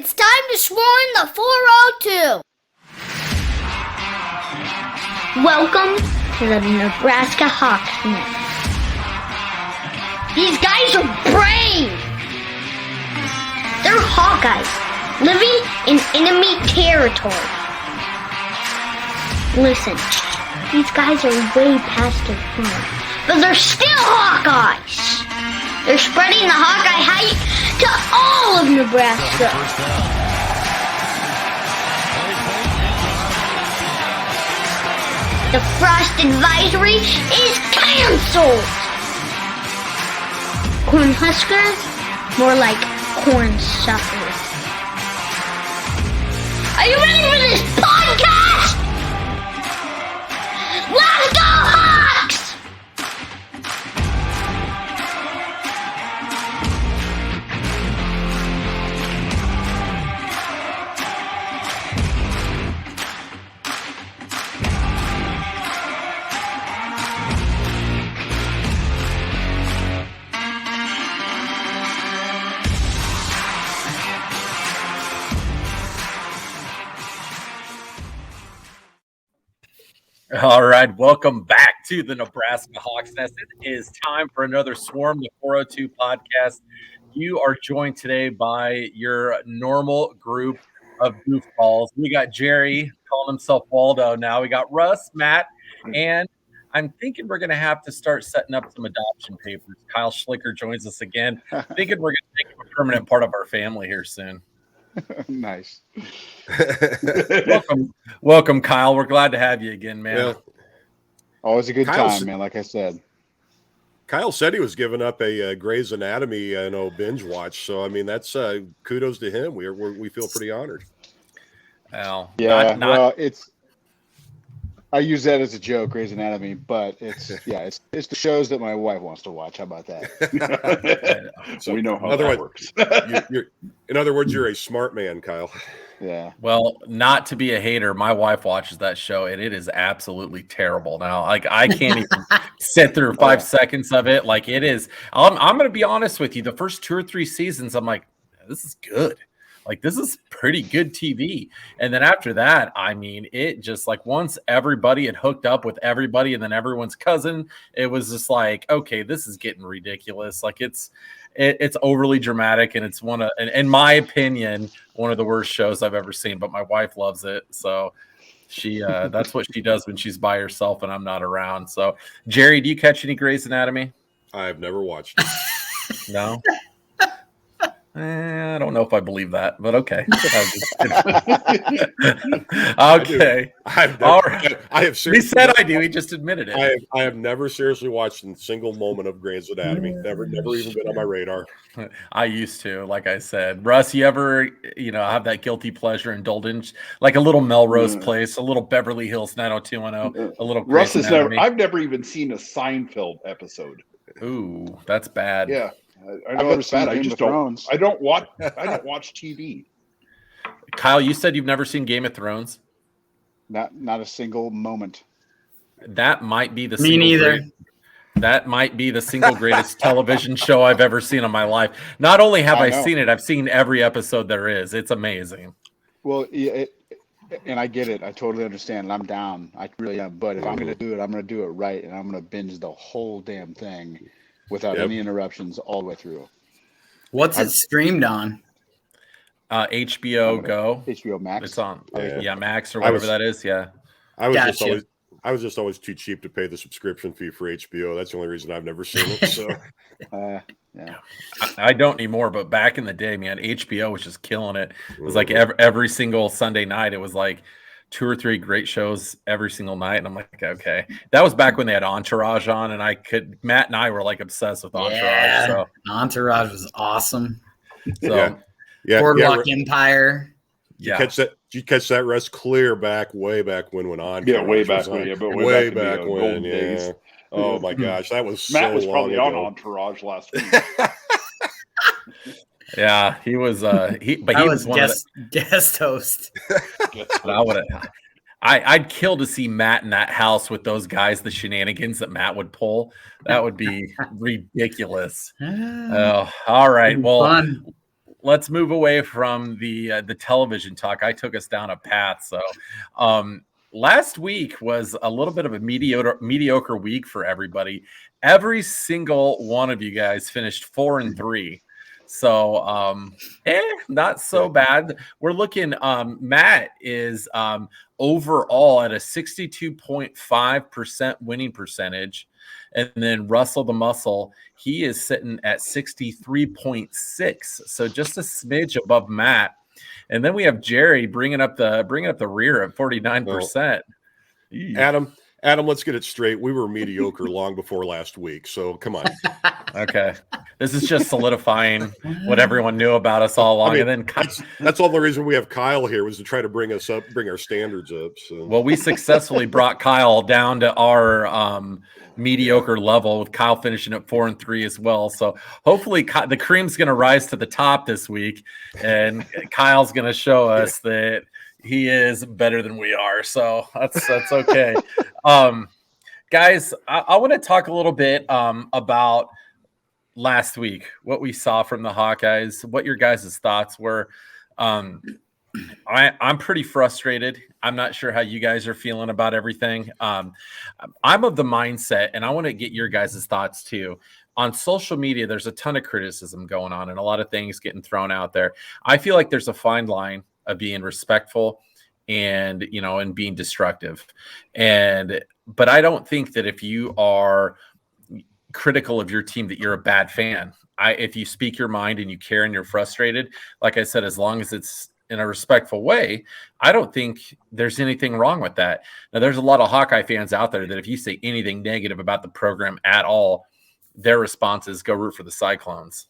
It's time to swarm the 402. Welcome to the Nebraska Hawkeyes. These guys are brave. They're Hawkeyes, living in enemy territory. Listen, these guys are way past their prime, but they're still Hawkeyes. They're spreading the Hawkeye hype to all of Nebraska. The frost advisory is canceled. Corn huskers, more like corn suckers. Are you ready for this podcast? Let's go Hawks! All right, welcome back to the Nebraska Hawks Nest. It is time for another Swarm the 402 podcast. You are joined today by your normal group of goofballs. We got Jerry calling himself Waldo now. We got Russ, Matt, and I'm thinking we're going to have to start setting up some adoption papers. Kyle Schlicher joins us again. Thinking we're going to make him a permanent part of our family here soon. Nice. Welcome, Kyle. We're glad to have you again, man. Yeah. Always a good time, man. Like I said, Kyle said he was giving up a Grey's Anatomy, binge watch. So I mean, that's kudos to him. We feel pretty honored. Well, yeah. Well, I use that as a joke, Grey's Anatomy, but it's the shows that my wife wants to watch. How about that? So we know how that works. In other words, you're a smart man, Kyle. Yeah. Well, not to be a hater, my wife watches that show and it is absolutely terrible. Now, like I can't even sit through 5 seconds of it. Like it is. I'm going to be honest with you. The first 2 or 3 seasons, I'm like, this is good. Like, this is pretty good TV. And then after that, I mean, it just like once everybody had hooked up with everybody and then everyone's cousin, it was just like, okay, this is getting ridiculous. Like it's overly dramatic. And it's in my opinion, one of the worst shows I've ever seen, but my wife loves it. So she, that's what she does when she's by herself and I'm not around. So Jerry, do you catch any Grey's Anatomy? I've never watched it. No. I don't know if I believe that, but okay. Okay. I have seriously. He said I do. He just admitted it. I have never seriously watched a single moment of Grey's Anatomy. Never even been on my radar. I used to, like I said. Russ, you ever, have that guilty pleasure indulgence, like a little Melrose Place, a little Beverly Hills 90210, a little Russ has never. I've never even seen a Seinfeld episode. Ooh, that's bad. Yeah. I know it's bad. I just don't. I don't watch TV. Kyle, you said you've never seen Game of Thrones. Not a single moment. That might be Me neither. That might be the single greatest television show I've ever seen in my life. Not only have I seen it, I've seen every episode there is. It's amazing. Well, and I get it. I totally understand. And I'm down. I really am. But if I'm going to do it, I'm going to do it right, and I'm going to binge the whole damn thing without any interruptions all the way through. What's it streamed on? HBO Go. HBO Max. It's on. Max or whatever that is. Yeah. I was just always too cheap to pay the subscription fee for HBO. That's the only reason I've never seen it. So, I don't anymore. But back in the day, man, HBO was just killing it. It was like every single Sunday night. It was like 2 or 3 great shows every single night. And I'm like, okay. That was back when they had Entourage on, and Matt and I were like obsessed with Entourage. Yeah, so Entourage was awesome. So Boardwalk Empire. You catch that Russ clear way back when on. Yeah, way back when. Yeah, but way back when. Yeah. Days. Oh my gosh, that was Matt so was probably long on ago. Entourage last week. Yeah, he was. He was guest host. I'd kill to see Matt in that house with those guys. The shenanigans that Matt would pull, that would be ridiculous. Oh, all right. Well, let's move away from the television talk. I took us down a path. So last week was a little bit of a mediocre week for everybody. Every single one of you guys finished 4-3. So not so bad. We're looking Matt is overall at a 62.5% winning percentage. And then Russell the Muscle, he is sitting at 63.6. So just a smidge above Matt. And then we have Jerry bringing up the rear at 49%. Adam, let's get it straight. We were mediocre long before last week. So come on. Okay. This is just solidifying what everyone knew about us all along. I mean, and then that's all the reason we have Kyle here, was to try to bring us up, bring our standards up. So. Well, we successfully brought Kyle down to our mediocre level, with Kyle finishing at 4-3 as well. So hopefully the cream's going to rise to the top this week, and Kyle's going to show us that he is better than we are. So that's okay. Guys, I want to talk a little bit about last week, what we saw from the Hawkeyes, what your guys' thoughts were. I'm pretty frustrated. I'm not sure how you guys are feeling about everything. I'm of the mindset, and I want to get your guys' thoughts too. On social media, there's a ton of criticism going on and a lot of things getting thrown out there. I feel like there's a fine line of being respectful and being destructive. But I don't think that if you are critical of your team that you're a bad fan. If you speak your mind and you care and you're frustrated, like I said, as long as it's in a respectful way, I don't think there's anything wrong with that. Now, there's a lot of Hawkeye fans out there that if you say anything negative about the program at all, their response is go root for the Cyclones,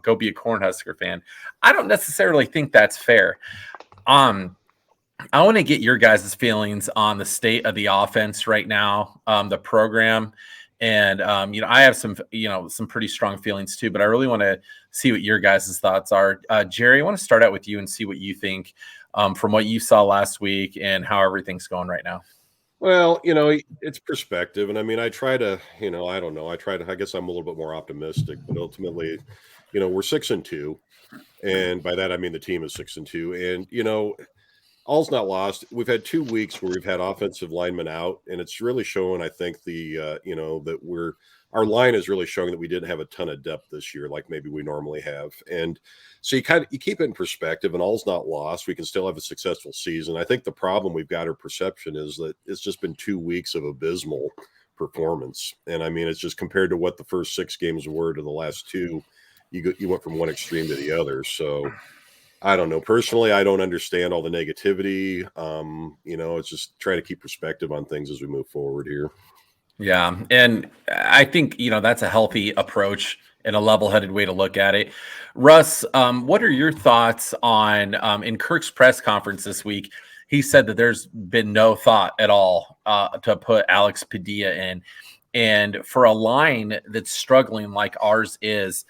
go be a Cornhusker fan. I don't necessarily think that's fair. I want to get your guys' feelings on the state of the offense right now, the program. And, I have some pretty strong feelings too, but I really want to see what your guys' thoughts are. Jerry, I want to start out with you and see what you think from what you saw last week and how everything's going right now. Well, it's perspective. And I mean, I try to, I guess I'm a little bit more optimistic, but ultimately, we're 6-2. And by that, I mean, the team is 6-2. And, all's not lost. We've had 2 weeks where we've had offensive linemen out, and it's really showing, I think, that our line is really showing that we didn't have a ton of depth this year, like maybe we normally have. And so you keep it in perspective, and all's not lost. We can still have a successful season. I think the problem we've got, our perception, is that it's just been 2 weeks of abysmal performance. And I mean, it's just compared to what the first 6 games were to the last 2, you went from one extreme to the other. So I don't know. Personally, I don't understand all the negativity. It's just trying to keep perspective on things as we move forward here. Yeah. And I think, that's a healthy approach and a level-headed way to look at it. Russ, what are your thoughts on, in Kirk's press conference this week, he said that there's been no thought at all to put Alex Padilla in. And for a line that's struggling like ours is,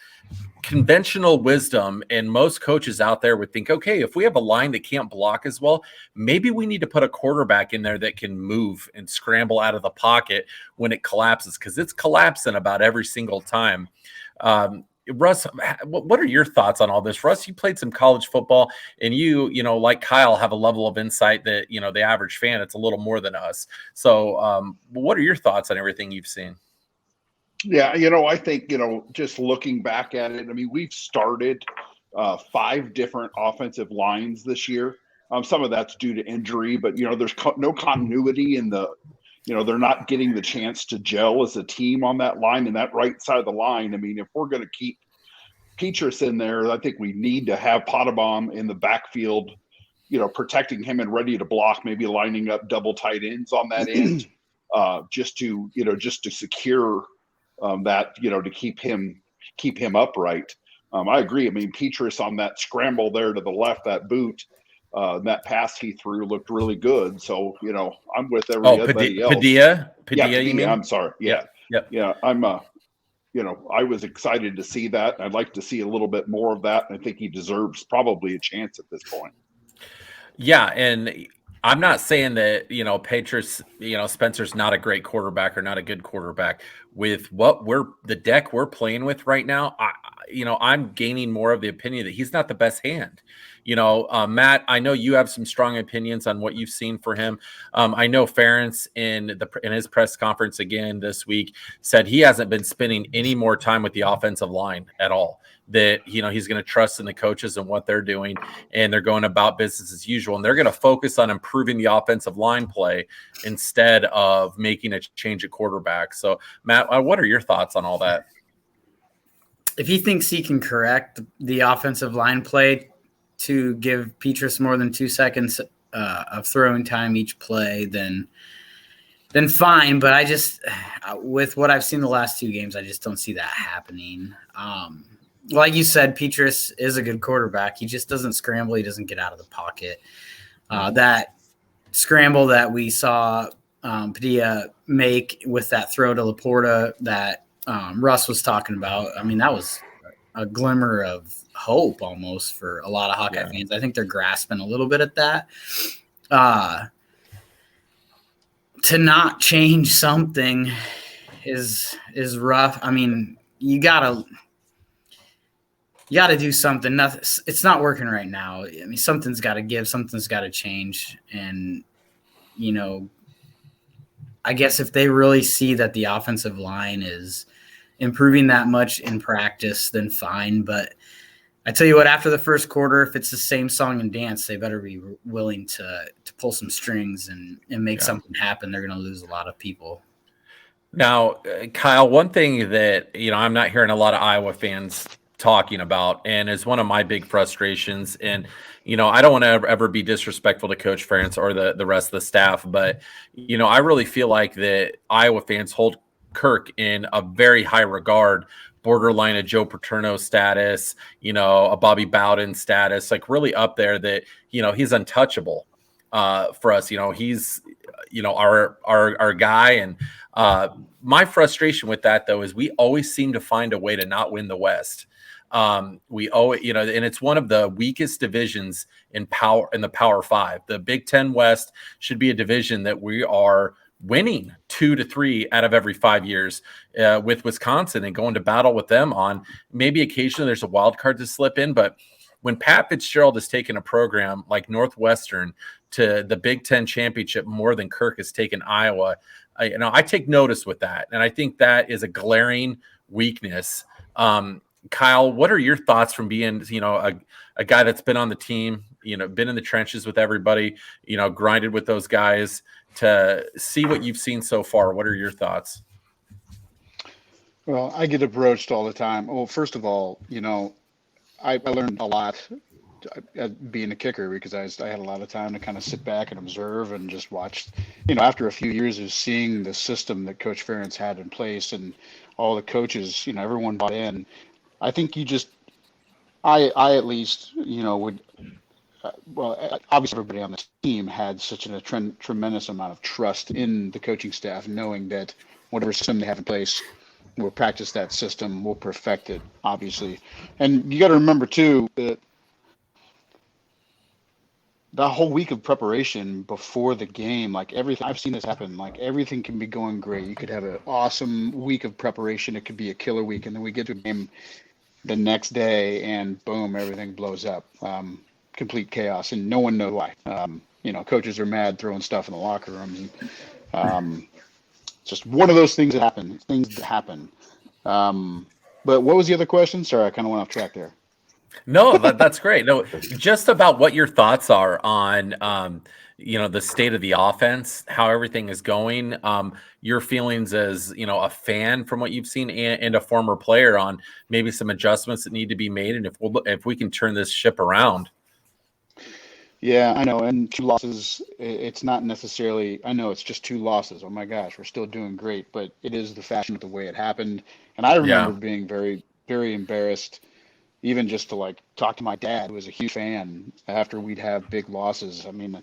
conventional wisdom and most coaches out there would think, okay, if we have a line that can't block as well, maybe we need to put a quarterback in there that can move and scramble out of the pocket when it collapses, because it's collapsing about every single time. Russ, what are your thoughts on all this? Russ, you played some college football, and you like Kyle, have a level of insight that, the average fan, it's a little more than us. So what are your thoughts on everything you've seen? Yeah, I think, just looking back at it, I mean, we've started 5 different offensive lines this year. Some of that's due to injury, but, there's no continuity in the, they're not getting the chance to gel as a team on that line and that right side of the line. I mean, if we're going to keep Petrus in there, I think we need to have Pottebaum in the backfield, protecting him and ready to block, maybe lining up double tight ends on that end, just to secure that, to keep him upright. I agree. I mean, Petrus on that scramble there to the left, that boot, that pass he threw looked really good. So, I'm with everybody else. Padilla, you mean? I'm sorry. Yeah. I'm, I was excited to see that. I'd like to see a little bit more of that. I think he deserves probably a chance at this point. Yeah. And I'm not saying that, Patriots, Spencer's not a great quarterback or not a good quarterback. With the deck we're playing with right now, I'm gaining more of the opinion that he's not the best hand. Matt, I know you have some strong opinions on what you've seen for him. I know Ferentz in his press conference again this week said he hasn't been spending any more time with the offensive line at all. That he's going to trust in the coaches and what they're doing, and they're going about business as usual, and they're going to focus on improving the offensive line play instead of making a change at quarterback. So, Matt, what are your thoughts on all that? If he thinks he can correct the offensive line play to give Petrus more than 2 seconds of throwing time each play, then fine. But I just, with what I've seen the last 2 games, I just don't see that happening. Like you said, Petrus is a good quarterback. He just doesn't scramble. He doesn't get out of the pocket. That scramble that we saw Padilla make with that throw to Laporta that Russ was talking about, I mean, that was a glimmer of hope almost for a lot of Hawkeye fans. I think they're grasping a little bit at that. To not change something is rough. I mean, you gotta do something. Nothing. It's not working right now. I mean, something's got to give. Something's got to change. And I guess if they really see that the offensive line is improving that much in practice, then fine. But I tell you what, after the first quarter, if it's the same song and dance, they better be willing to pull some strings and make something happen. They're going to lose a lot of people. Now, Kyle, one thing that, I'm not hearing a lot of Iowa fans talking about, and is one of my big frustrations. And, I don't want to ever be disrespectful to Coach Ferentz or the rest of the staff, but, I really feel like that Iowa fans hold Kirk in a very high regard, borderline a Joe Paterno status, a Bobby Bowden status, like really up there that, he's untouchable for us. He's, our guy. And my frustration with that, though, is we always seem to find a way to not win the West. We always, and it's one of the weakest divisions in the Power Five. The Big Ten West should be a division that we are winning 2 to 3 out of every 5 years with Wisconsin and going to battle with them on maybe occasionally there's a wild card to slip in. But when Pat Fitzgerald has taken a program like Northwestern to the Big Ten championship more than Kirk has taken Iowa, I take notice with that. And I think that is a glaring weakness. Kyle, what are your thoughts from being, a guy that's been on the team, been in the trenches with everybody, grinded with those guys, to see what you've seen so far? What are your thoughts? Well, I get approached all the time. Well, first of all, I learned a lot being a kicker because I had a lot of time to kind of sit back and observe and just watch, after a few years of seeing the system that Coach Ferentz had in place and all the coaches, everyone bought in. I think I at least, would, obviously everybody on the team had such a tremendous amount of trust in the coaching staff, knowing that whatever system they have in place, we'll practice that system, we'll perfect it, obviously. And you got to remember too, that the whole week of preparation before the game, like everything, I've seen this happen, like everything can be going great. You could have an awesome week of preparation. It could be a killer week. And then we get to a game the next day and boom, everything blows up. Complete chaos, and no one knows why. Coaches are mad, throwing stuff in the locker rooms. Just one of those things that happen. But what was the other question? Sorry, I kind of went off track there. No, that's great. No, just about what your thoughts are on, the state of the offense, how everything is going, your feelings as, a fan from what you've seen and a former player on maybe some adjustments that need to be made. And if we can turn this ship around. Yeah, I know. And 2 losses, it's not necessarily, I know it's just 2 losses. Oh my gosh, we're still doing great, but it is the fashion of the way it happened. And I remember being very, very embarrassed, even just to talk to my dad, who was a huge fan, after we'd have big losses. I mean,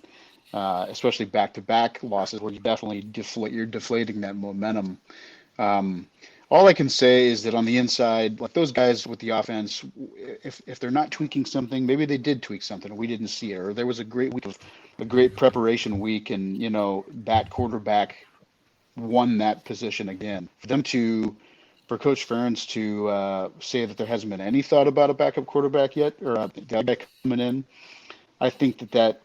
especially back-to-back losses where you definitely you're deflating that momentum. All I can say is that on the inside, like those guys with the offense, if they're not tweaking something, maybe they did tweak something, we didn't see it, or there was a great week of a great preparation week, and that quarterback won that position again. For Coach Ferentz to say that there hasn't been any thought about a backup quarterback yet, or a guy coming in, I think that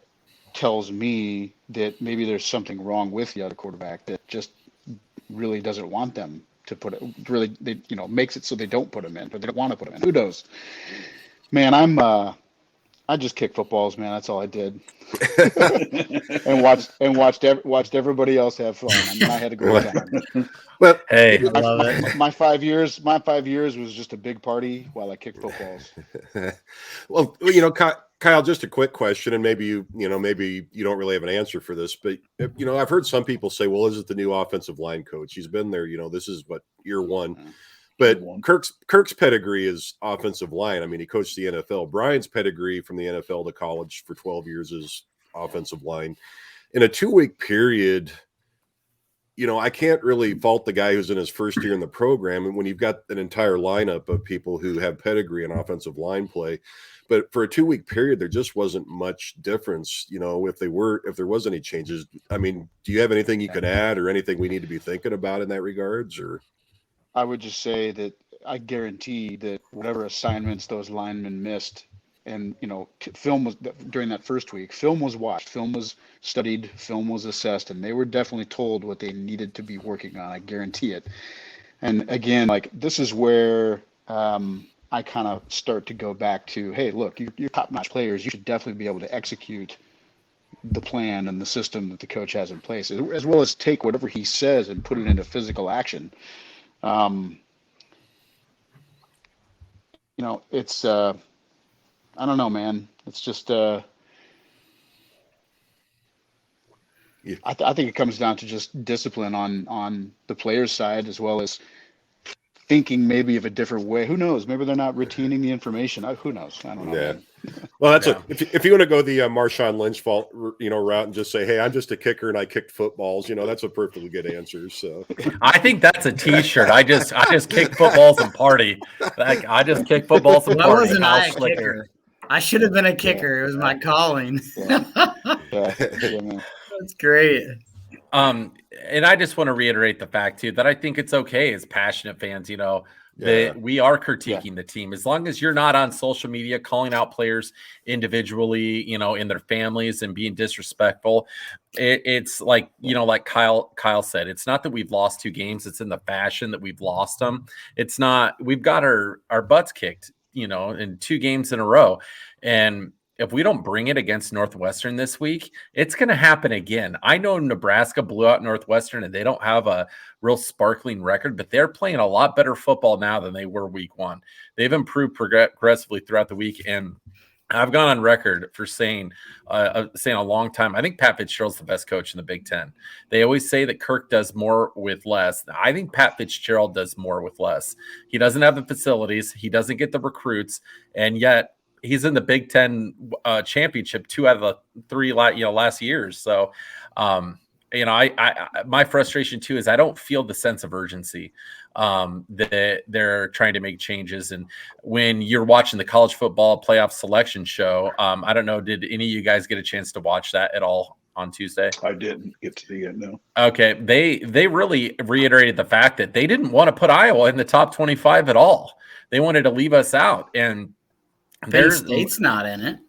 tells me that maybe there's something wrong with the other quarterback that just really doesn't want them to put it. Really, makes it so they don't put him in, but they don't want to put him in. Who knows? Man, I just kicked footballs, man. That's all I did, and watched everybody else have fun. I mean, I had a great time. Well, Hey, love it. My 5 years was just a big party while I kicked footballs. well, Kyle, just a quick question, and maybe you don't really have an answer for this, but I've heard some people say, well, is it the new offensive line coach? He's been there, this is what year one. But Kirk's pedigree is offensive line. I mean, he coached the NFL. Brian's pedigree from the NFL to college for 12 years is offensive line. In a 2-week period, I can't really fault the guy who's in his first year in the program. And when you've got an entire lineup of people who have pedigree in offensive line play, but for a 2-week period, there just wasn't much difference. If there was any changes. I mean, do you have anything you can add or anything we need to be thinking about in that regards? Or I would just say that I guarantee that whatever assignments those linemen missed, and film was during that first week, film was watched, film was studied, film was assessed, and they were definitely told what they needed to be working on. I guarantee it. And again, like this is where I kind of start to go back to, hey, look, you're top-notch players. You should definitely be able to execute the plan and the system that the coach has in place, as well as take whatever he says and put it into physical action. It's I don't know, man. It's just I think it comes down to just discipline on the players' side, as well as thinking maybe of a different way. Who knows? Maybe they're not retaining the information. Who knows? I don't know. Yeah. Man. Well, that's if you want to go the Marshawn Lynch route and just say, hey, I'm just a kicker and I kicked footballs, that's a perfectly good answer. So I think that's a T-shirt. I just kick footballs and party. Like I just kick footballs and party. Why wasn't I a Kyle Schlicher. kicker? I should have been a kicker. It was my calling. Yeah, man. That's great. And I just want to reiterate the fact too that I think it's okay as passionate fans, that we are critiquing the team. As long as you're not on social media calling out players individually, in their families and being disrespectful. It's like, like Kyle said, it's not that we've lost 2 games. It's in the fashion that we've lost them. It's not, we've got our butts kicked, in 2 games in a row. And if we don't bring it against Northwestern this week, it's going to happen again. I know Nebraska blew out Northwestern and they don't have a real sparkling record, but they're playing a lot better football now than they were week 1. They've improved progressively throughout the week. And I've gone on record for saying a long time, I think Pat Fitzgerald's the best coach in the Big Ten. They always say that Kirk does more with less. I think Pat Fitzgerald does more with less. He doesn't have the facilities. He doesn't get the recruits. And yet, he's in the Big Ten championship 2 out of the 3 last years. So, I my frustration too is I don't feel the sense of urgency that they're trying to make changes. And when you're watching the college football playoff selection show, I don't know, did any of you guys get a chance to watch that at all on Tuesday? I didn't get to see it, no. Okay, they really reiterated the fact that they didn't want to put Iowa in the top 25 at all. They wanted to leave us out, and Penn State's not in it.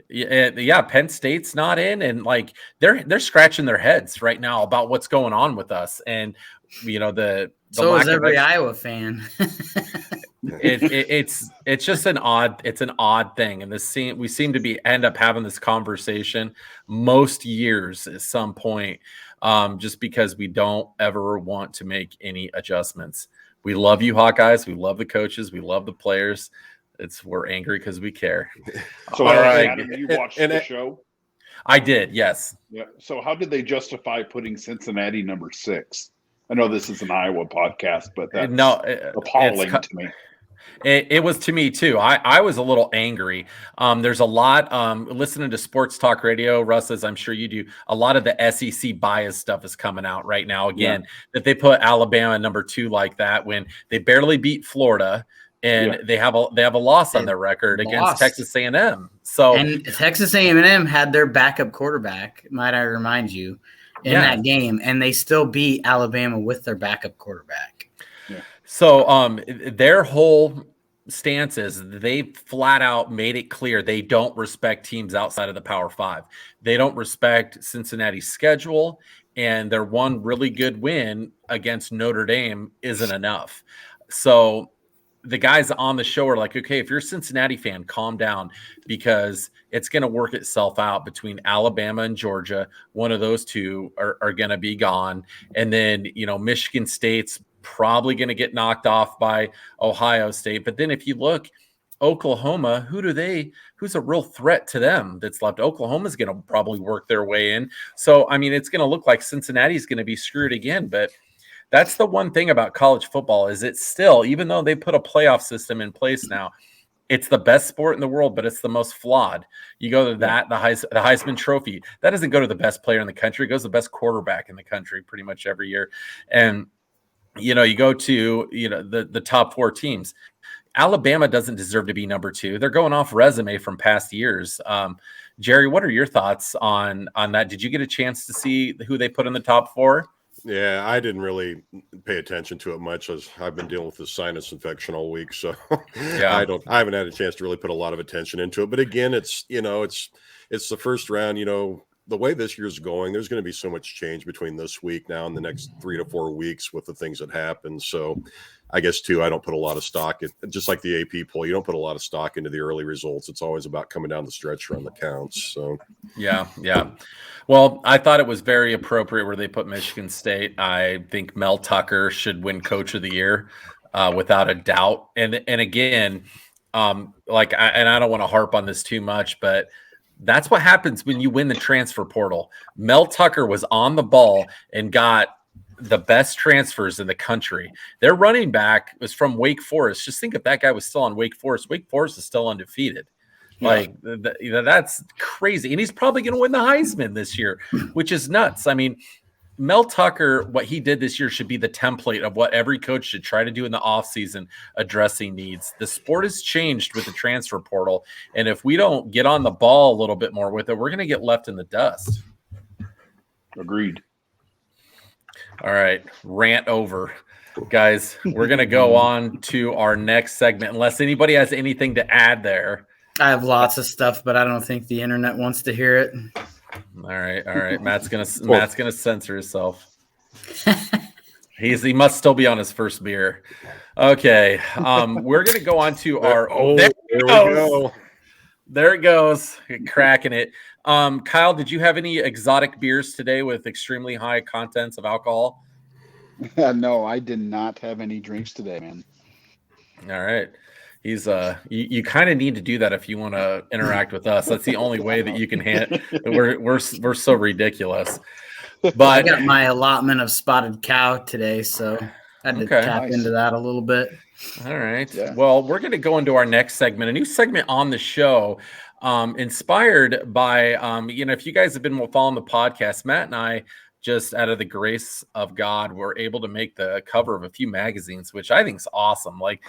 Yeah, Penn State's not in, and like they're scratching their heads right now about what's going on with us. And the so is every Iowa fan. It's just an odd thing, and we seem to end up having this conversation most years at some point, just because we don't ever want to make any adjustments. We love you, Hawkeyes. We love the coaches. We love the players. We're angry because we care. So, all right, Adam, you watched the show? I did, yes. Yeah. So, how did they justify putting Cincinnati number 6? I know this is an Iowa podcast, but that's appalling to me. It was to me too. I was a little angry. There's a lot listening to sports talk radio, Russ, as I'm sure you do. A lot of the SEC bias stuff is coming out right now. Again, that they put Alabama number 2 like that when they barely beat Florida and they have a loss on their record against Texas A&M. So and Texas A&M had their backup quarterback, might I remind you, in that game, and they still beat Alabama with their backup quarterback. Yeah. So their whole stance is they flat out made it clear they don't respect teams outside of the Power 5. They don't respect Cincinnati's schedule, and their one really good win against Notre Dame isn't enough. So the guys on the show are like, okay, if you're a Cincinnati fan, calm down, because it's going to work itself out between Alabama and Georgia. One of those two are going to be gone. And then, Michigan State's probably going to get knocked off by Ohio State. But then if you look, Oklahoma, who's a real threat to them that's left? Oklahoma's going to probably work their way in. So, I mean, it's going to look like Cincinnati's going to be screwed again, but that's the one thing about college football is it's still, even though they put a playoff system in place now, it's the best sport in the world, but it's the most flawed. You go to the Heisman Trophy. That doesn't go to the best player in the country. It goes to the best quarterback in the country pretty much every year. And, you go to, the top 4 teams. Alabama doesn't deserve to be number 2. They're going off resume from past years. Jerry, what are your thoughts on that? Did you get a chance to see who they put in the top 4? Yeah, I didn't really pay attention to it much as I've been dealing with this sinus infection all week. So I haven't had a chance to really put a lot of attention into it. But again, it's the first round, the way this year's going, there's going to be so much change between this week now and the next 3 to 4 weeks with the things that happen. So I guess too, I don't put a lot of stock in, just like the AP poll, you don't put a lot of stock into the early results. It's always about coming down the stretch run that counts. So yeah. Well, I thought it was very appropriate where they put Michigan State. I think Mel Tucker should win Coach of the Year without a doubt. And again, I don't want to harp on this too much, but that's what happens when you win the transfer portal. Mel Tucker was on the ball and got the best transfers in the country. Their running back was from Wake Forest. Just think if that guy was still on Wake Forest. Wake Forest is still undefeated. That's crazy. And he's probably going to win the Heisman this year, which is nuts. I mean, Mel Tucker, what he did this year should be the template of what every coach should try to do in the offseason, addressing needs. The sport has changed with the transfer portal. And if we don't get on the ball a little bit more with it, we're going to get left in the dust. Agreed. All right. Rant over. Guys, we're going to go on to our next segment, unless anybody has anything to add there. I have lots of stuff, but I don't think the internet wants to hear it. All right. Matt's gonna censor himself. He must still be on his first beer. Okay. We're gonna go on to our there we go. There it goes. Cracking it. Kyle, did you have any exotic beers today with extremely high contents of alcohol? No, I did not have any drinks today, man. All right. He's you kind of need to do that if you want to interact with us. That's the only way that you can we're so ridiculous. But I got my allotment of spotted cow today, so I had to tap into that a little bit. All right. Yeah. Well, we're going to go into our next segment, a new segment on the show, inspired by if you guys have been following the podcast, Matt and I, just out of the grace of God, were able to make the cover of a few magazines, which I think is awesome. Like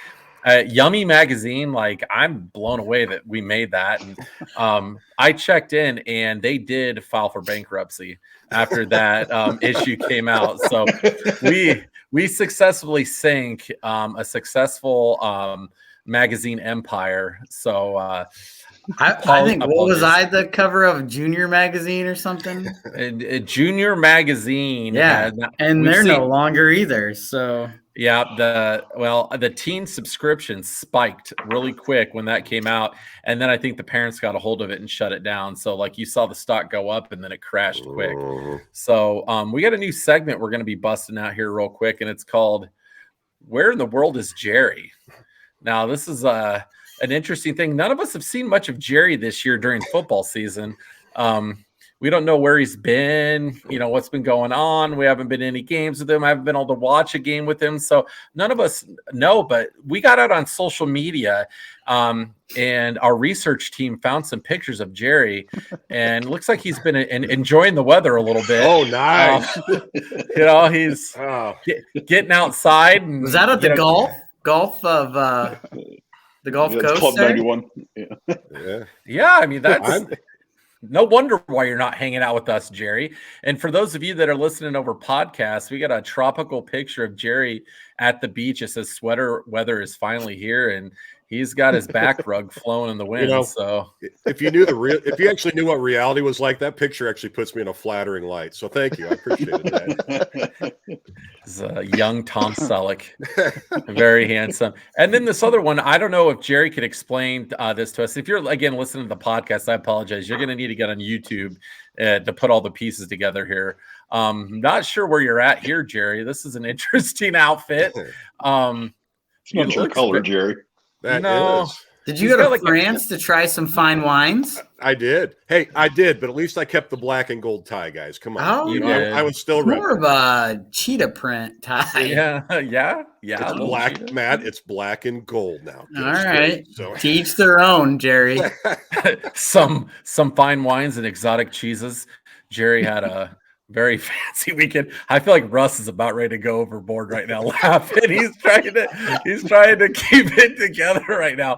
Yummy Magazine, I'm blown away that we made that. And I checked in and they did file for bankruptcy after that issue came out. So we successfully sank a successful magazine empire. So I think was I the cover of Junior Magazine or something? A Junior Magazine. Yeah, and they're no longer either. So yeah, the teen subscription spiked really quick when that came out, and then I think the parents got a hold of it and shut it down. So you saw the stock go up and then it crashed quick. So we got a new segment we're going to be busting out here real quick, and it's called "Where in the World is Jerry?" Now this is an interesting thing. None of us have seen much of Jerry this year during football season. we don't know where he's been, what's been going on. We haven't been in any games with him. I haven't been able to watch a game with him. So none of us know, but we got out on social media and our research team found some pictures of Jerry, and it looks like he's been enjoying the weather a little bit. Oh, nice. He's getting outside. And, was that at the golf of the Gulf Coast? Club there? 91. Yeah. I mean, that's no wonder why you're not hanging out with us, Jerry. And for those of you that are listening over podcasts, we got a tropical picture of Jerry at the beach. It says sweater weather is finally here, and he's got his back rug flowing in the wind. So if you actually knew what reality was like, that picture actually puts me in a flattering light. So thank you. I appreciate that. It's a young Tom Selleck, very handsome. And then this other one, I don't know if Jerry could explain this to us. If you're, again, listening to the podcast, I apologize. You're going to need to get on YouTube to put all the pieces together here. Not sure where you're at here, Jerry. This is an interesting outfit. It's not your color, Jerry. That is. Did you go to France to try some fine wines? I did. Hey, I did, but at least I kept the black and gold tie, guys. Come on. Oh, I was still ready. More of a cheetah print tie. Yeah. It's black, Matt. It's black and gold now. All right. So. To each their own, Jerry. some fine wines and exotic cheeses. Jerry had a very fancy weekend. I feel like Russ is about ready to go overboard right now, laughing. He's trying to keep it together right now.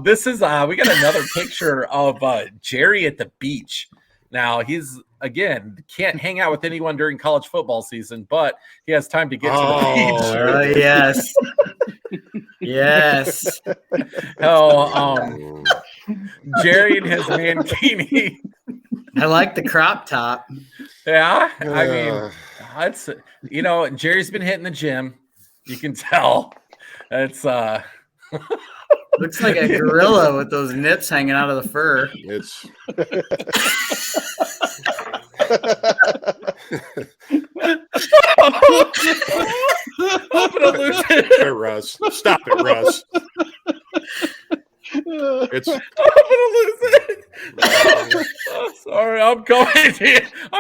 This is we got another picture of Jerry at the beach. Now he's can't hang out with anyone during college football season, but he has time to get to the beach. Oh yes. Yes. Jerry and his mankini. I like the crop top. Yeah, I mean, that's Jerry's been hitting the gym. You can tell. It's looks like a gorilla with those nips hanging out of the fur. It's I'm gonna lose it. Hey, Russ. Stop it, Russ. I'm gonna lose it. Oh, sorry, I'm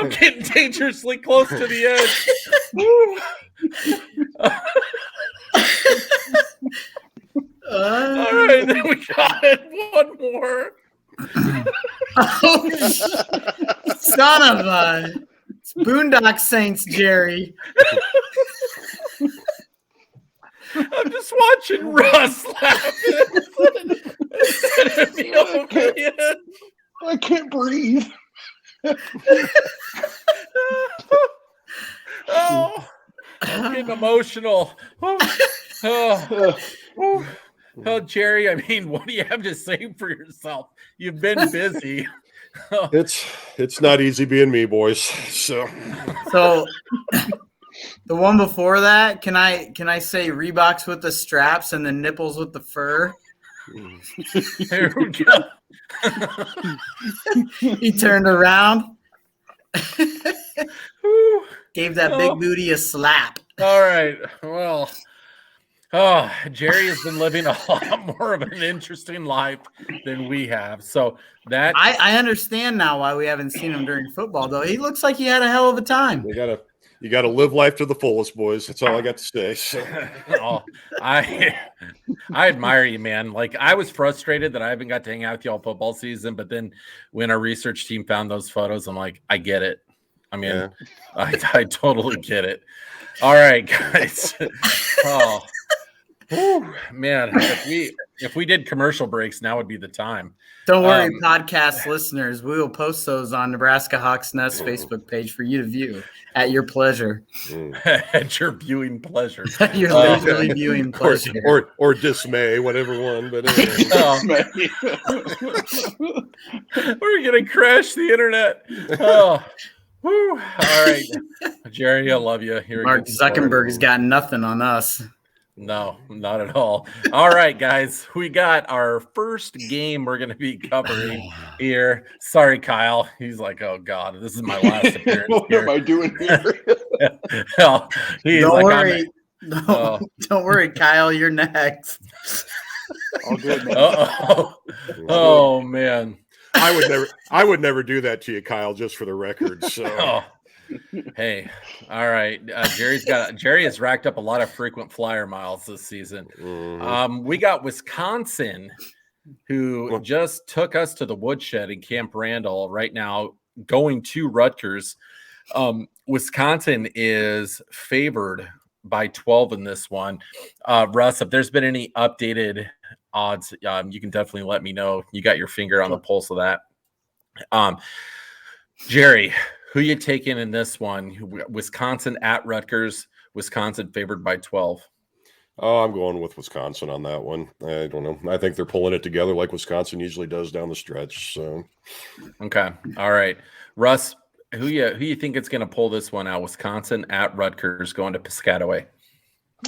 getting dangerously close to the edge. All right, then we got one more. Son of a Boondock Saints, Jerry. I'm just watching Russ laughing. I can't breathe. Oh, I'm getting emotional. Oh, Jerry, I mean, what do you have to say for yourself? You've been busy. It's not easy being me, boys. So the one before that, can I say Reeboks with the straps and the nipples with the fur? There we go. He turned around, gave that big booty a slap. All right. Well, Jerry has been living a lot more of an interesting life than we have. So that I understand now why we haven't seen him during football, though. He looks like he had a hell of a time. You gotta live life to the fullest, boys. That's all I got to say. So. I admire you, man. Like, I was frustrated that I haven't got to hang out with you all football season, but then when our research team found those photos, I'm like, I get it. I mean, yeah. I totally get it. All right, guys. Man, if we did commercial breaks, now would be the time. Don't worry, podcast listeners. We will post those on Nebraska Hawks Nest Facebook page for you to view at your pleasure. At your viewing pleasure. Your leisurely viewing pleasure. Or dismay, whatever one. But anyway. We're gonna crash the internet. Oh. Woo. All right, Jerry, I love you. Mark Zuckerberg's got nothing on us. No, not at all. All right, guys, we got our first game we're going to be covering here. Sorry, Kyle. He's like, oh, God, this is my last appearance What am I doing here? Don't worry, Kyle, you're next. All good, man. Oh, man. I would never do that to you, Kyle, just for the record. So Oh. Hey, all right. Jerry has racked up a lot of frequent flyer miles this season. We got Wisconsin, who just took us to the woodshed in Camp Randall. Right now, going to Rutgers. Wisconsin is favored by 12 in this one. Russ, if there's been any updated odds, you can definitely let me know. You got your finger on the pulse of that. Jerry, who you taking in this one? Wisconsin at Rutgers. Wisconsin favored by 12. Oh, I'm going with Wisconsin on that one. I don't know. I think they're pulling it together like Wisconsin usually does down the stretch. So, okay, all right, Russ, who you think it's going to pull this one out? Wisconsin at Rutgers going to Piscataway.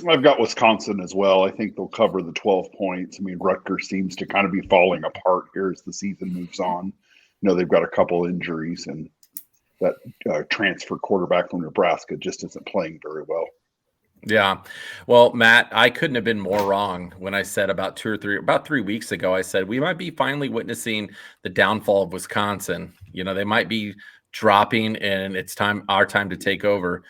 I've got Wisconsin as well. I think they'll cover the 12 points. I mean, Rutgers seems to kind of be falling apart here as the season moves on. They've got a couple injuries, and that transfer quarterback from Nebraska just isn't playing very well. Yeah. Well, Matt, I couldn't have been more wrong when I said about 3 weeks ago, I said we might be finally witnessing the downfall of Wisconsin. They might be dropping and it's our time to take over.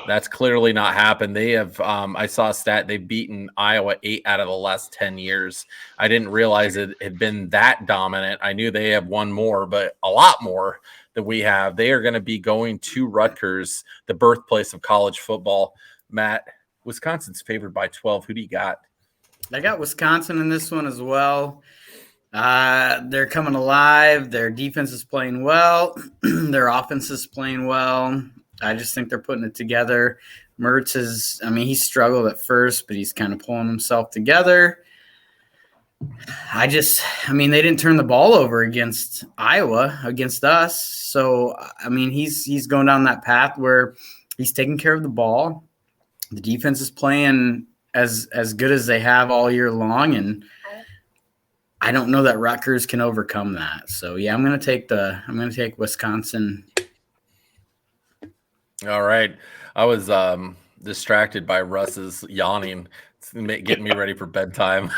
That's clearly not happened. They have, I saw a stat, they've beaten Iowa 8 out of the last 10 years. I didn't realize it had been that dominant. I knew they have won more, but a lot more than we have. They are going to be going to Rutgers, the birthplace of college football. Matt, Wisconsin's favored by 12. Who do you got? I got Wisconsin in this one as well. They're coming alive. Their defense is playing well. Their offense is playing well. I just think they're putting it together. Mertz he struggled at first, but he's kind of pulling himself together. They didn't turn the ball over against Iowa, against us. So, he's going down that path where he's taking care of the ball. The defense is playing as good as they have all year long, and I don't know that Rutgers can overcome that. So, yeah, I'm going to take Wisconsin. All right. I was distracted by Russ's yawning, getting me ready for bedtime.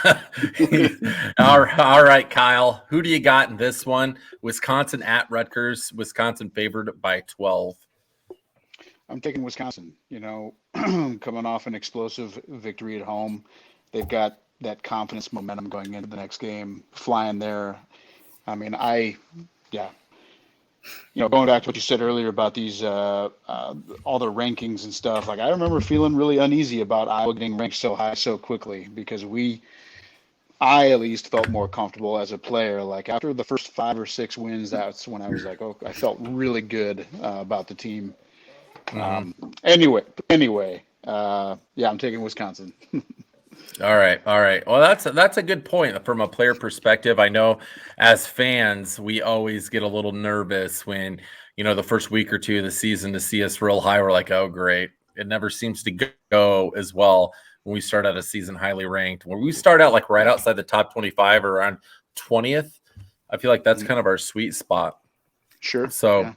All right, Kyle, who do you got in this one? Wisconsin at Rutgers. Wisconsin favored by 12. I'm taking Wisconsin. Coming off an explosive victory at home, they've got that confidence, momentum going into the next game, flying there. Going back to what you said earlier about these all the rankings and stuff. I remember feeling really uneasy about Iowa getting ranked so high so quickly because I at least felt more comfortable as a player. After the first 5 or 6 wins, that's when I was I felt really good about the team. Mm-hmm. Anyway, I'm taking Wisconsin. All right. Well, that's a good point from a player perspective. I know as fans, we always get a little nervous when, the first week or two of the season to see us real high. We're like, oh, great. It never seems to go as well when we start out a season highly ranked. When we start out right outside the top 25 or around 20th, I feel like that's kind of our sweet spot. Sure. So, yeah.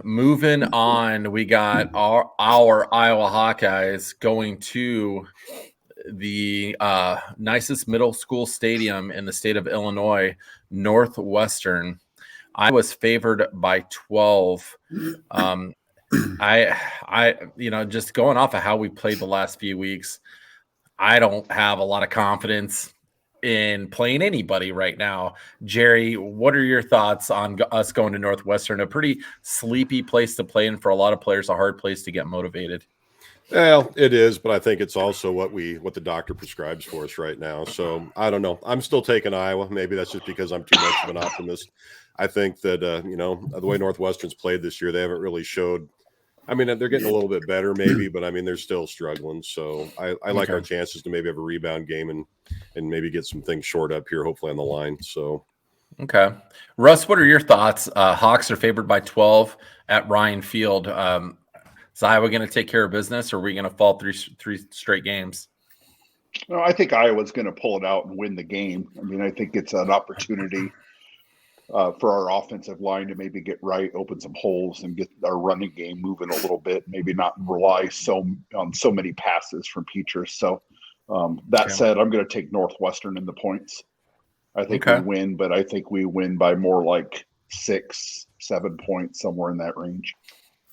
Moving on, we got our Iowa Hawkeyes going to the nicest middle school stadium in the state of Illinois, Northwestern. I was favored by 12. Just going off of how we played the last few weeks, I don't have a lot of confidence in playing anybody right now. Jerry, what are your thoughts on us going to Northwestern? A pretty sleepy place to play in for a lot of players, a hard place to get motivated. Well, it is, but I think it's also what the doctor prescribes for us right now. So I don't know. I'm still taking Iowa. Maybe that's just because I'm too much of an optimist. I think that the way Northwestern's played this year, they haven't really showed. They're getting a little bit better, maybe, but they're still struggling. So I like our chances to maybe have a rebound game and maybe get some things short up here, hopefully on the line. So, okay, Russ, what are your thoughts? Hawks are favored by 12 at Ryan Field. Is Iowa going to take care of business, or are we going to fall three straight games? No, I think Iowa's going to pull it out and win the game. I think it's an opportunity for our offensive line to maybe get right, open some holes, and get our running game moving a little bit. Maybe not rely on so many passes from Petrus. So that said, I'm going to take Northwestern in the points. I think Okay. we win, but I think we win by more like 6-7 points, somewhere in that range.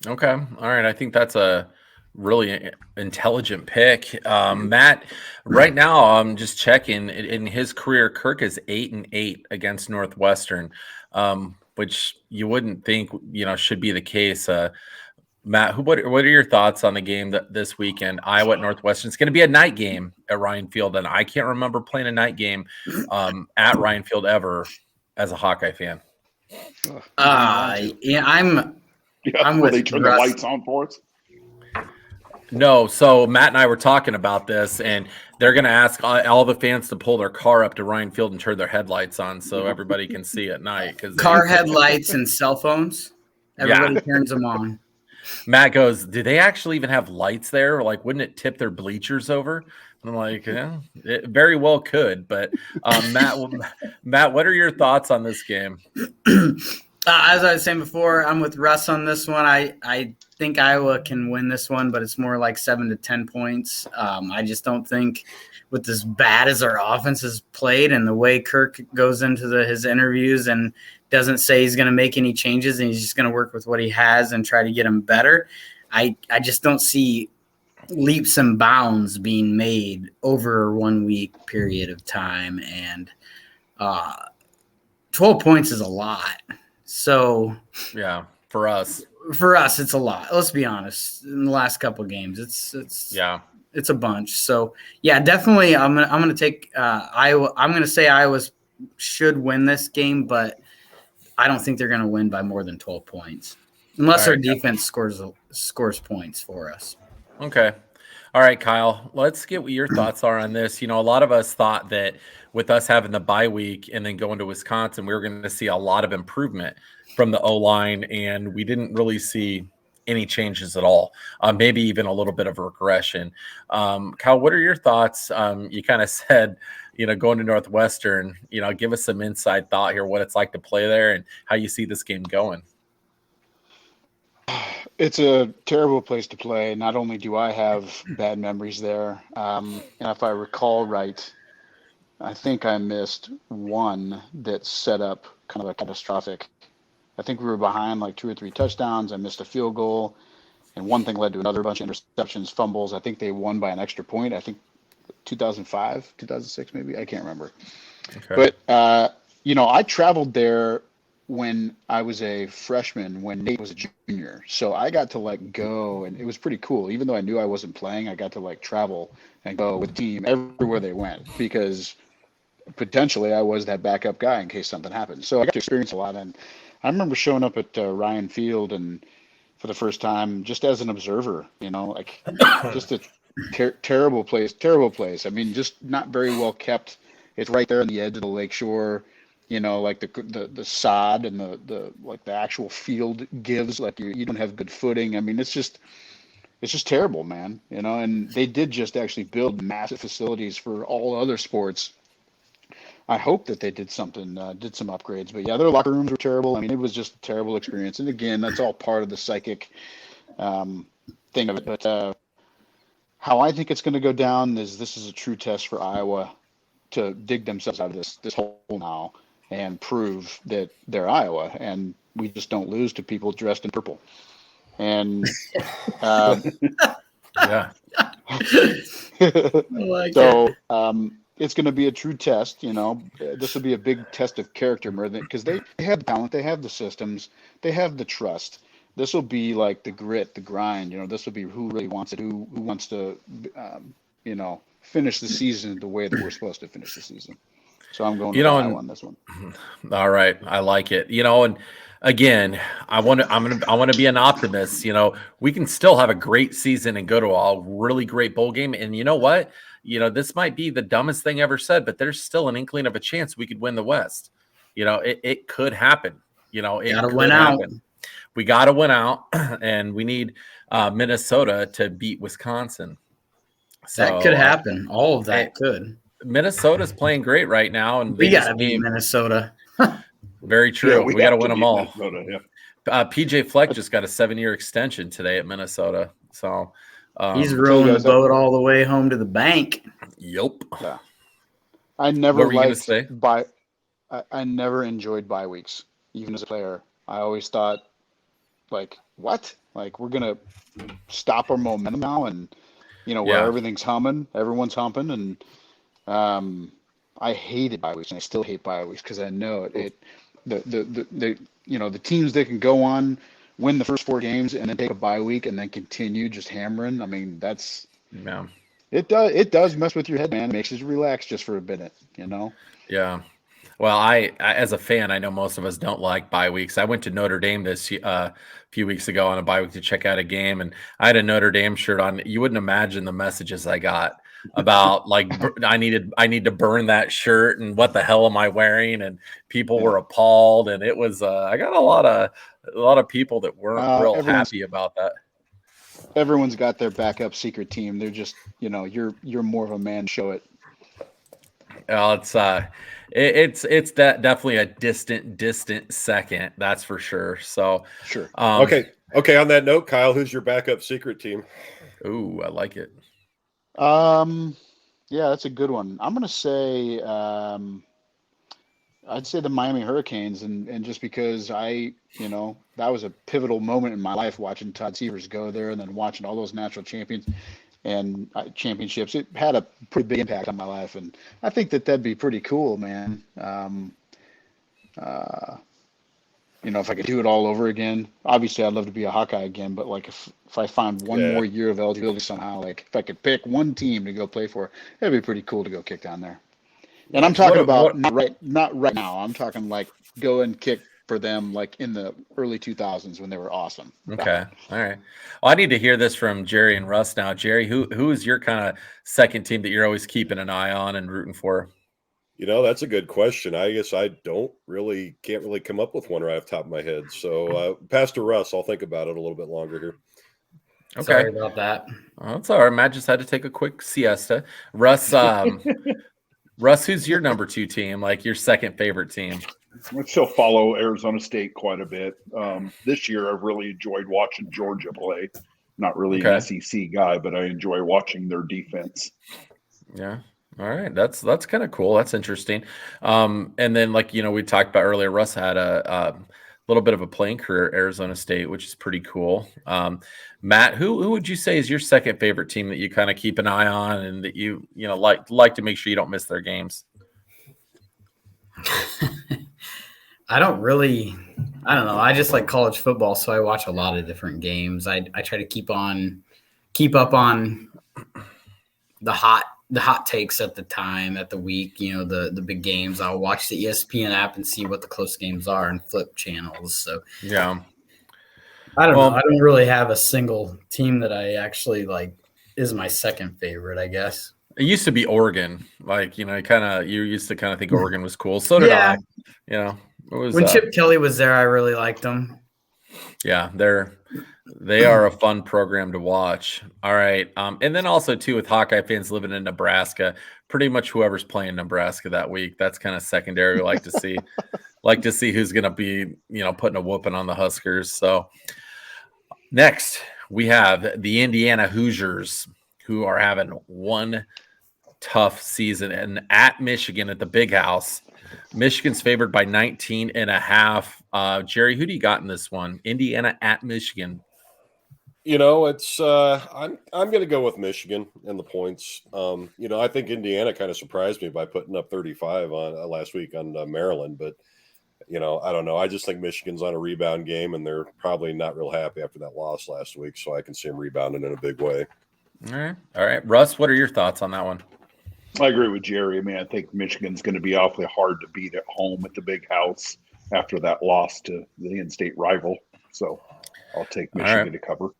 Okay. All right. I think that's a really intelligent pick. Matt, right now I'm just checking in his career, Kirk is 8-8 against Northwestern, which you wouldn't think, should be the case. Matt, what are your thoughts on the game this weekend? Iowa at Northwestern. It's going to be a night game at Ryan Field, and I can't remember playing a night game at Ryan Field ever as a Hawkeye fan. Yeah, I'm Will with they turn Russ. the lights on for us? No, so Matt and I were talking about this, and they're going to ask all the fans to pull their car up to Ryan Field and turn their headlights on so everybody can see at night. Car headlights and cell phones. Everybody turns them on. Matt goes, do they actually even have lights there? Like, wouldn't it tip their bleachers over? And I'm like, yeah, it very well could. But Matt, what are your thoughts on this game? As I was saying before, I'm with Russ on this one. I think Iowa can win this one, but it's more like 7 to 10 points. I just don't think with as bad as our offense is played and the way Kirk goes into his interviews and doesn't say he's going to make any changes and he's just going to work with what he has and try to get him better. I just don't see leaps and bounds being made over a 1 week period of time. And 12 points is a lot. So yeah, for us, it's a lot. Let's be honest. In the last couple of games, it's a bunch. So yeah, definitely. I'm gonna take Iowa. I'm gonna say Iowa should win this game, but I don't think they're gonna win by more than 12 points, unless our defense scores points for us. Okay. All right, Kyle, let's get what your thoughts are on this. A lot of us thought that with us having the bye week and then going to Wisconsin, we were going to see a lot of improvement from the O-line, and we didn't really see any changes at all, maybe even a little bit of regression. Kyle, what are your thoughts? You kind of said, going to Northwestern, give us some inside thought here, what it's like to play there and how you see this game going. It's a terrible place to play. Not only do I have bad memories there, and if I recall right, I think I missed one that set up kind of a catastrophic. I think we were behind like 2 or 3 touchdowns. I missed a field goal, and one thing led to another, bunch of interceptions, fumbles. I think they won by an extra point. I think 2005, 2006 maybe. I can't remember. Okay. But, I traveled there when I was a freshman, when Nate was a junior. So I got to go, and it was pretty cool. Even though I knew I wasn't playing, I got to travel and go with the team everywhere they went, because potentially I was that backup guy in case something happened. So I got to experience a lot. And I remember showing up at Ryan Field and for the first time just as an observer, just a terrible place. I mean, just not very well kept. It's right there on the edge of the lakeshore. The sod and the actual field gives, you don't have good footing. I mean, it's just terrible, man. And they did just actually build massive facilities for all other sports. I hope that they did some upgrades, but yeah, their locker rooms were terrible. I mean, it was just a terrible experience. And again, that's all part of the psychic thing of it. But how I think it's going to go down is this is a true test for Iowa to dig themselves out of this hole now and prove that they're Iowa, and we just don't lose to people dressed in purple. And yeah. It's going to be a true test. This will be a big test of character more than, because they have the talent, they have the systems, they have the trust. This will be like the grit, the grind. This will be who really wants it, who wants to, finish the season the way that we're supposed to finish the season. So I'm going on this one. All right, I like it. And again, I want to be an optimist. We can still have a great season and go to a really great bowl game. And you know what? This might be the dumbest thing ever said, but there's still an inkling of a chance we could win the West. It could happen. It gotta win out. We got to win out, and we need Minnesota to beat Wisconsin. So, that could happen. All of that could. Minnesota's playing great right now, and we got to beat Minnesota. Very true. Yeah, we got to win them all. Yeah. PJ Fleck just got a 7-year extension today at Minnesota, so he's rowing the boat all the way home to the bank. Yep. Yeah. I never liked I never enjoyed bye weeks, even as a player. I always thought, like, what? Like, we're gonna stop our momentum now, and where Yeah. everything's humming, everyone's humping, and I hated bye weeks, and I still hate bye weeks because I know the teams that can go on, win the first 4 games, and then take a bye week, and then continue just hammering. I mean, Yeah. it does mess with your head, man. It makes you relax just for a minute. Yeah. Well, I as a fan, I know most of us don't like bye weeks. I went to Notre Dame this few weeks ago on a bye week to check out a game, and I had a Notre Dame shirt on. You wouldn't imagine the messages I got about like I need to burn that shirt and what the hell am I wearing? And people were appalled, and it was I got a lot of people that weren't real happy about that. Everyone's got their backup secret team. They're just you're more of a man. Show it. Well, it's definitely a distant second, that's for sure. So Sure. Okay. On that note, Kyle, who's your backup secret team? Ooh, I like it. Yeah, that's a good one. I'm gonna say I'd say the Miami Hurricanes, and just because that was a pivotal moment in my life watching Todd Severs go there, and then watching all those national champions and championships. It had a pretty big impact on my life, and I think that'd be pretty cool, man. If I could do it all over again, obviously I'd love to be a Hawkeye again, but like if I found one more year of eligibility somehow, like if I could pick one team to go play for, that'd be pretty cool to go kick down there. And I'm talking about not right now. I'm talking like go and kick for them like in the early 2000s when they were awesome. Okay. All right. Well, I need to hear this from Jerry and Russ now. Jerry, who is your kind of second team that you're always keeping an eye on and rooting for? That's a good question. I guess I can't really come up with one right off the top of my head. So, Pastor Russ, I'll think about it a little bit longer here. Okay. Sorry about that. Oh, that's all right. Matt just had to take a quick siesta. Russ, who's your number 2 team? Like your second favorite team? I still follow Arizona State quite a bit. This year, I've really enjoyed watching Georgia play. Not really an SEC guy, but I enjoy watching their defense. Yeah. All right. That's kind of cool. That's interesting. And then we talked about earlier, Russ had a little bit of a playing career at Arizona State, which is pretty cool. Matt, who would you say is your second favorite team that you kind of keep an eye on and that you like to make sure you don't miss their games? I don't know. I just like college football, so I watch a lot of different games. I try to keep up on the hot takes at the time, at the week, the big games. I'll watch the ESPN app and see what the close games are and flip channels. So yeah, I don't know. I don't really have a single team that I actually like is my second favorite, I guess. It used to be Oregon. You used to kind of think Oregon was cool. So did I. It was, when Chip Kelly was there, I really liked them. Yeah, they are a fun program to watch. All right. And then also too with Hawkeye fans living in Nebraska, pretty much whoever's playing Nebraska that week, that's kind of secondary. We like to see who's going to be, putting a whooping on the Huskers. So next we have the Indiana Hoosiers, who are having one tough season and at Michigan at the Big House. Michigan's favored by 19.5. Jerry, who do you got in this one? Indiana at Michigan. It's I'm going to go with Michigan and the points. I think Indiana kind of surprised me by putting up 35 on last week on Maryland, but I don't know. I just think Michigan's on a rebound game, and they're probably not real happy after that loss last week. So I can see them rebounding in a big way. All right, Russ, what are your thoughts on that one? I agree with Jerry. I mean, I think Michigan's going to be awfully hard to beat at home at the Big House after that loss to the in-state rival. So I'll take Michigan to cover.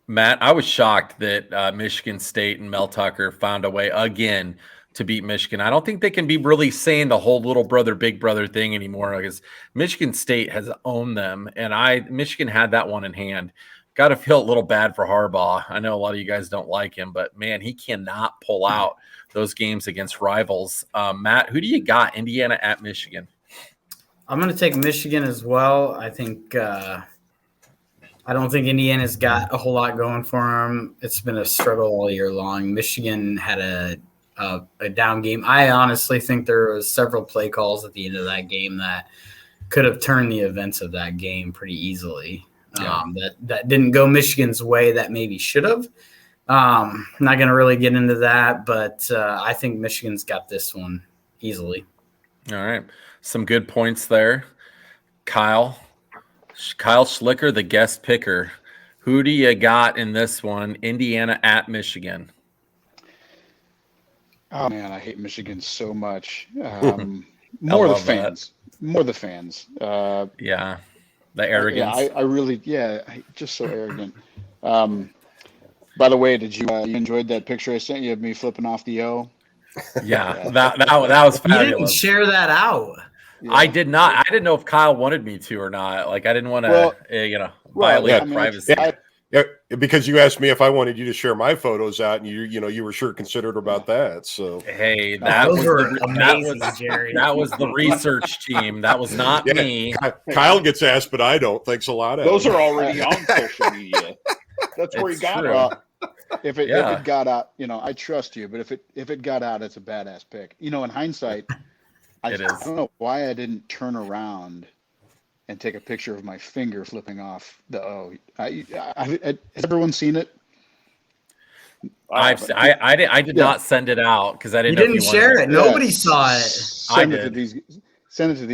Matt, I was shocked that Michigan State and Mel Tucker found a way again to beat Michigan. I don't think they can be really saying the whole little brother, big brother thing anymore because Michigan State has owned them, and Michigan had that one in hand. Got to feel a little bad for Harbaugh. I know a lot of you guys don't like him, but man, he cannot pull out those games against rivals. Matt, who do you got? Indiana at Michigan. I'm going to take Michigan as well. I think I don't think Indiana's got a whole lot going for them. It's been a struggle all year long. Michigan had a a down game. I honestly think there was several play calls at the end of that game that could have turned the events of that game pretty easily. Yeah. That didn't go Michigan's way that maybe should have. Not going to really get into that, but I think Michigan's got this one easily. All right. Some good points there. Kyle Schlicher, the guest picker. Who do you got in this one? Indiana at Michigan. Oh man, I hate Michigan so much. More the fans. More the fans. Yeah. The arrogance. Yeah, I really, just so arrogant. By the way, did you enjoyed that picture I sent you of me flipping off the O? Yeah, that was fabulous. You didn't share that out. Yeah. I did not. I didn't know if Kyle wanted me to or not. Like, I didn't want to, violate privacy. Yeah, because you asked me if I wanted you to share my photos out, and you were sure considerate about that. So hey, that was the research team. That was not me. Kyle gets asked, but I don't. Thanks a lot. Those are already on social media. That's where he got it. If it got out, I trust you, but if it got out, it's a badass pick. In hindsight, I don't know why I didn't turn around and take a picture of my finger flipping off the O. Has everyone seen it? I did not send it out because I didn't. You didn't share it. Nobody saw it. Send it to these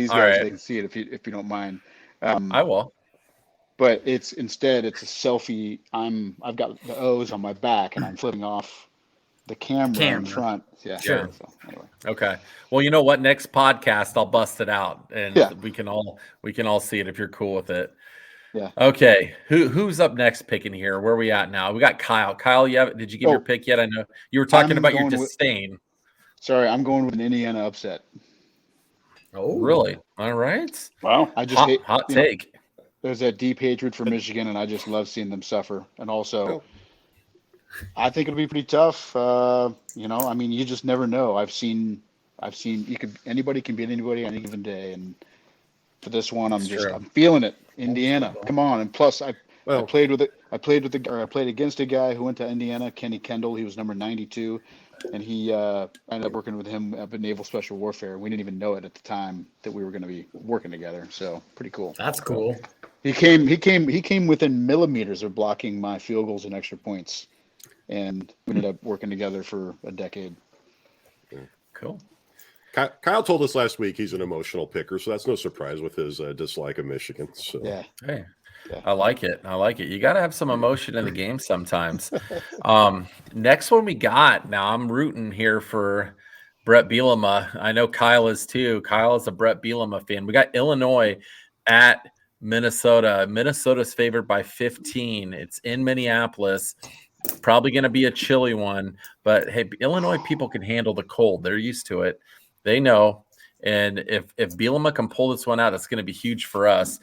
guys. Right. They can see it if you don't mind. I will. But instead it's a selfie. I've got the O's on my back and I'm flipping off the camera in front. Yeah, sure. So, anyway. Okay. Well, you know what? Next podcast, I'll bust it out, and we can all see it if you're cool with it. Yeah. Okay. Who's up next picking here? Where are we at now? We got Kyle. Kyle, did you give your pick yet? I know you were talking about your disdain. Sorry, I'm going with an Indiana upset. Oh, really? All right. Wow. I just hot take. There's that deep hatred for Michigan, and I just love seeing them suffer. And also, I think it'll be pretty tough. You just never know. I've seen anybody can beat anybody on any given day, and for this one, I'm feeling it. Indiana, come on! And plus, I played against a guy who went to Indiana, Kenny Kendall. He was number 92, and he ended up working with him at Naval Special Warfare. We didn't even know it at the time that we were going to be working together. So pretty cool. That's cool. He came within millimeters of blocking my field goals and extra points, and we ended up working together for a decade. Cool. Kyle told us last week he's an emotional picker, so that's no surprise with his dislike of Michigan. So hey, I like it. You got to have some emotion in the game sometimes. Next one we got. Now I'm rooting here for Brett Bielema. I know Kyle is too. Kyle is a Brett Bielema fan. We got Illinois at Minnesota. Minnesota's favored by 15. It's in Minneapolis. Probably going to be a chilly one, but hey, Illinois people can handle the cold. They're used to it. They know. And if Bielema can pull this one out, it's going to be huge for us.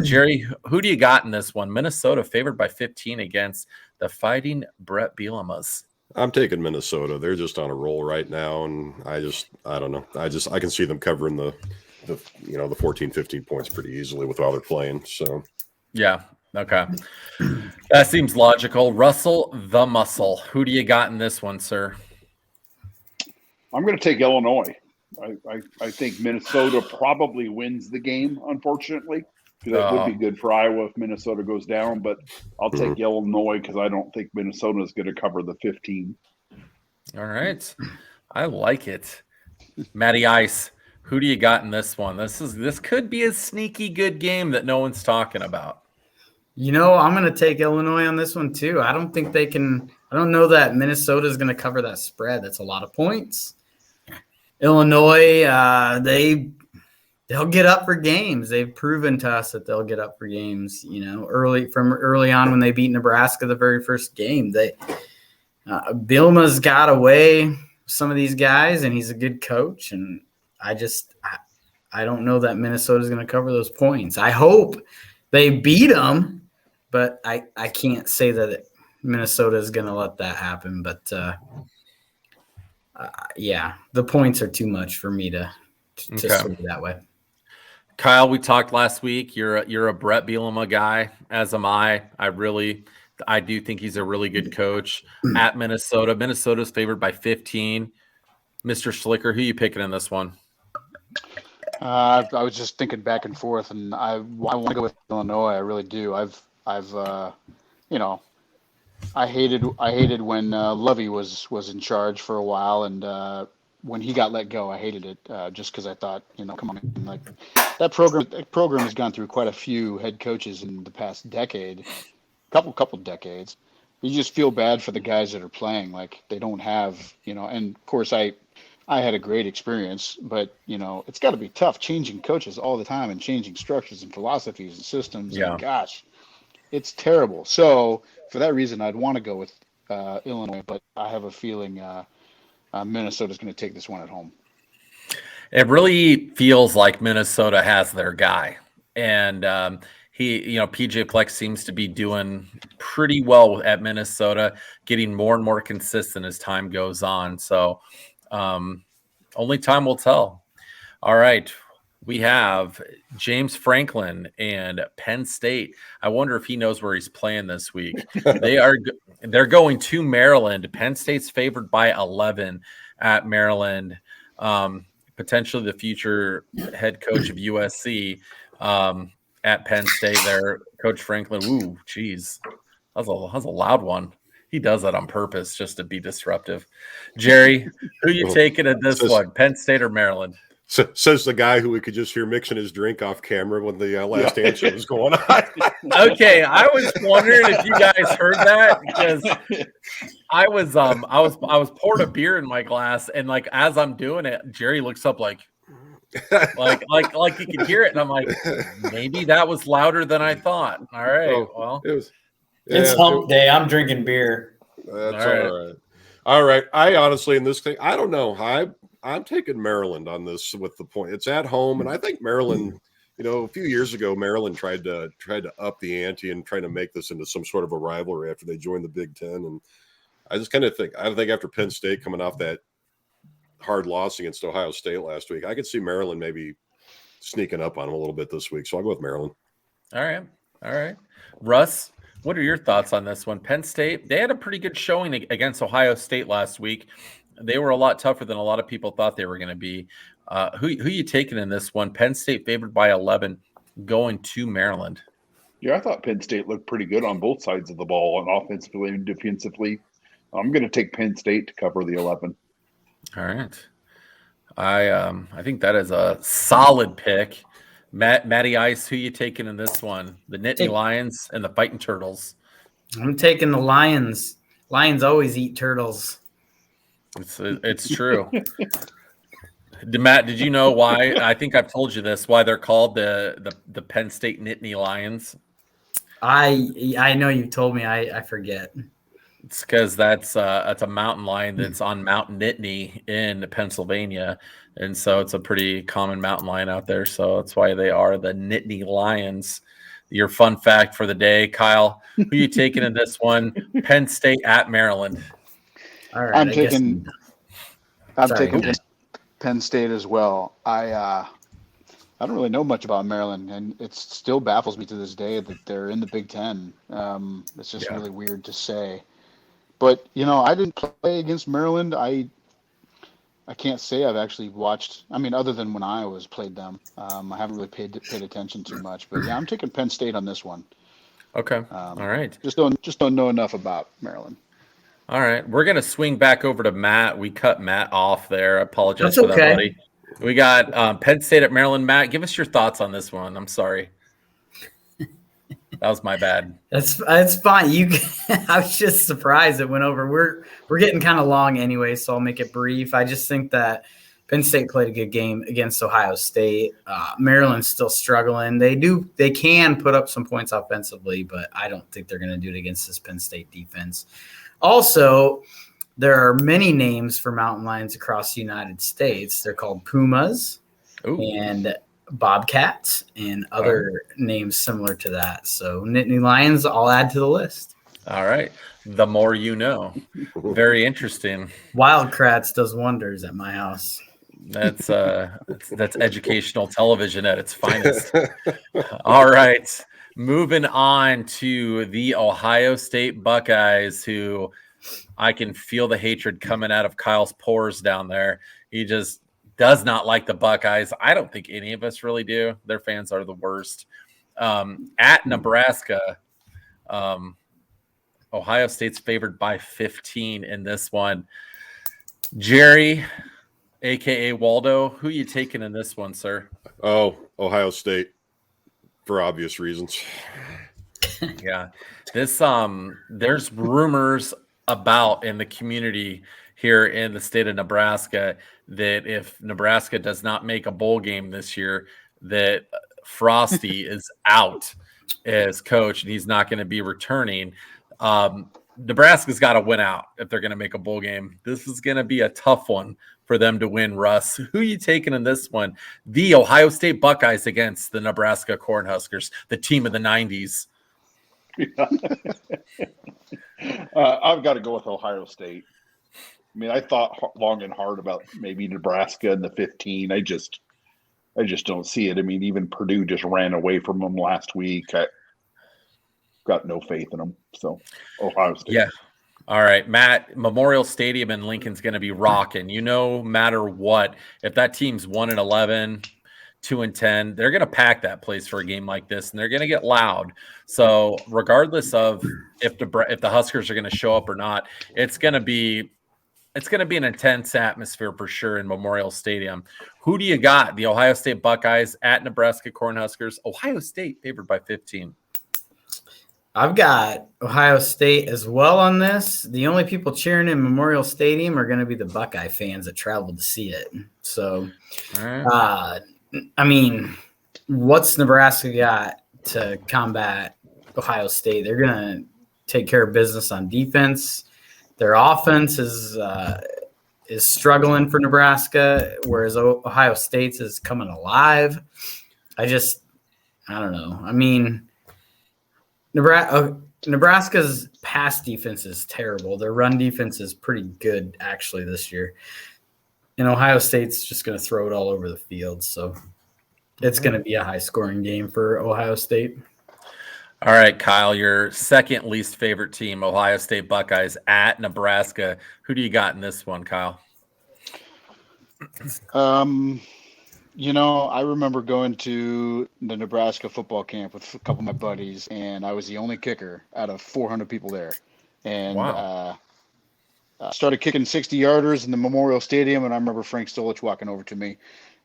Jerry, who do you got in this one? Minnesota favored by 15 against the Fighting Brett Bielemas. I'm taking Minnesota. They're just on a roll right now, and I don't know. I can see them covering the 14, 15 points pretty easily with how they're playing. So yeah. Okay. That seems logical. Russell the Muscle. Who do you got in this one, sir? I'm going to take Illinois. I think Minnesota probably wins the game, unfortunately. That would be good for Iowa if Minnesota goes down, but I'll take Illinois because I don't think Minnesota is going to cover the 15. All right. I like it. Matty Ice, who do you got in this one? This could be a sneaky good game that no one's talking about. I'm going to take Illinois on this one too. I don't think they can. I don't know that Minnesota is going to cover that spread. That's a lot of points. Illinois, they'll get up for games. They've proven to us that they'll get up for games. Early on when they beat Nebraska the very first game, Bielema's got away with some of these guys, and he's a good coach. And I don't know that Minnesota's going to cover those points. I hope they beat them, but I can't say that Minnesota is going to let that happen. But the points are too much for me to swing that way. Kyle, we talked last week. You're a Brett Bielema guy, as am I. I do think he's a really good coach at Minnesota. Minnesota's favored by 15. Mr. Schlicher, who you picking in this one? I was just thinking back and forth, and I want to go with Illinois. I really do. I hated when Lovey was in charge for a while, and when he got let go, I hated it just because I thought, come on, like that program has gone through quite a few head coaches in the past decade, couple decades. You just feel bad for the guys that are playing, like they don't have, and of course I had a great experience, but it's got to be tough changing coaches all the time and changing structures and philosophies and systems. Yeah. And gosh, it's terrible. So for that reason, I'd want to go with Illinois, but I have a feeling Minnesota's going to take this one at home. It really feels like Minnesota has their guy, and PJ Fleck seems to be doing pretty well at Minnesota, getting more and more consistent as time goes on. So only time will tell. All right. We have James Franklin and Penn State. I wonder if he knows where he's playing this week. They're going to Maryland. Penn State's favored by 11 at Maryland. Potentially the future head coach of USC at Penn State there. Coach Franklin. Ooh, geez. That was a loud one. He does that on purpose just to be disruptive. Jerry, who you taking at this one, Penn State or Maryland? Says the guy who we could just hear mixing his drink off camera when the last answer was going on. Okay, I was wondering if you guys heard that because I was pouring a beer in my glass, and like as I'm doing it, Jerry looks up like he could hear it, and I'm like, maybe that was louder than I thought. All right, well, it's hump day. I'm drinking beer. That's all right. All right. I honestly, in this thing, I don't know. I'm taking Maryland on this with the point. It's at home, and I think Maryland, a few years ago, Maryland tried to up the ante and trying to make this into some sort of a rivalry after they joined the Big Ten. And I just kind of think, after Penn State coming off that hard loss against Ohio State last week, I could see Maryland maybe sneaking up on them a little bit this week. So I'll go with Maryland. All right. Russ, what are your thoughts on this one? Penn State, they had a pretty good showing against Ohio State last week. They were a lot tougher than a lot of people thought they were going to be. Who you taking in this one? Penn State favored by 11 going to Maryland. Yeah, I thought Penn State looked pretty good on both sides of the ball, and offensively and defensively. I'm going to take Penn State to cover the 11. All right. I think that is a solid pick. Matty Ice, who you taking in this one? The Nittany Lions and the Fighting Turtles. I'm taking the Lions. Lions always eat turtles. It's true. Matt, did you know why? I think I've told you this. Why they're called the Penn State Nittany Lions? I know you told me. I forget. It's because that's a mountain lion that's on Mount Nittany in Pennsylvania, and so it's a pretty common mountain lion out there. So that's why they are the Nittany Lions. Your fun fact for the day, Kyle. Who are you taking in this one? Penn State at Maryland. All right, I'm taking Penn State as well. I don't really know much about Maryland, and it still baffles me to this day that they're in the Big Ten. It's just really weird to say. But, I didn't play against Maryland. I can't say I've actually watched. I mean, other than when Iowa's played them, I haven't really paid attention too much. But yeah, I'm taking Penn State on this one. Okay. All right. Just don't know enough about Maryland. All right. We're gonna swing back over to Matt. We cut Matt off there. I apologize for that, buddy. We got Penn State at Maryland. Matt, give us your thoughts on this one. I'm sorry. That was my bad. That's fine. I was just surprised it went over. We're getting kind of long anyway, so I'll make it brief. I just think that Penn State played a good game against Ohio State. Maryland's still struggling. They can put up some points offensively, but I don't think they're going to do it against this Penn State defense. Also, there are many names for mountain lions across the United States. They're called pumas and bobcats and other names similar to that. So Nittany Lions, I'll add to the list. All right. The more you know. Very interesting. Wildcrats does wonders at my house. That's educational television at its finest. All right. Moving on to the Ohio State Buckeyes, who I can feel the hatred coming out of Kyle's pores down there. He just does not like the Buckeyes. I don't think any of us really do. Their fans are the worst. At Nebraska, Ohio State's favored by 15 in this one. Jerry, a.k.a. Waldo, who you taking in this one, sir? Oh, Ohio State, for obvious reasons. Yeah. This there's rumors about in the community here in the state of Nebraska that if Nebraska does not make a bowl game this year, that Frosty is out as coach and he's not going to be returning. Nebraska's got to win out if they're going to make a bowl game. This is going to be a tough one for them to win, Russ. Who are you taking in this one? The Ohio State Buckeyes against the Nebraska Cornhuskers, the team of the 90s. I've got to go with Ohio State. I mean, I thought long and hard about maybe Nebraska in the 15. I just don't see it. I mean, even Purdue just ran away from them last week. I got no faith in them. So, Ohio State. Yeah. All right, Matt, Memorial Stadium in Lincoln's going to be rocking. No matter what, if that team's 1-11, 2-10, they're going to pack that place for a game like this, and they're going to get loud. So regardless of if the Huskers are going to show up or not, it's going to be an intense atmosphere for sure in Memorial Stadium. Who do you got? The Ohio State Buckeyes at Nebraska Cornhuskers. Ohio State favored by 15. I've got Ohio State as well on this. The only people cheering in Memorial Stadium are going to be the Buckeye fans that traveled to see it. So, I mean, what's Nebraska got to combat Ohio State? They're going to take care of business on defense. Their offense is struggling for Nebraska, whereas Ohio State's is coming alive. I don't know. I mean, Nebraska's pass defense is terrible. Their run defense is pretty good, actually, this year. And Ohio State's just going to throw it all over the field. So it's going to be a high-scoring game for Ohio State. All right, Kyle, your second least favorite team, Ohio State Buckeyes at Nebraska. Who do you got in this one, Kyle? I remember going to the Nebraska football camp with a couple of my buddies, and I was the only kicker out of 400 people there. And I started kicking 60-yarders in the Memorial Stadium, and I remember Frank Stolich walking over to me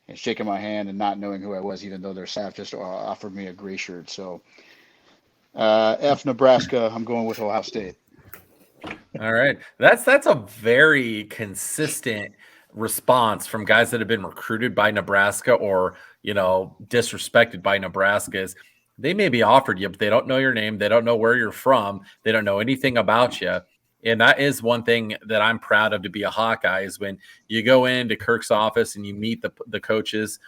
and shaking my hand and not knowing who I was, even though their staff just offered me a gray shirt. So, F Nebraska, I'm going with Ohio State. All right. That's a very consistent response from guys that have been recruited by Nebraska or, disrespected by Nebraska is they may be offered you, but they don't know your name. They don't know where you're from. They don't know anything about you. And that is one thing that I'm proud of to be a Hawkeye is when you go into Kirk's office and you meet the coaches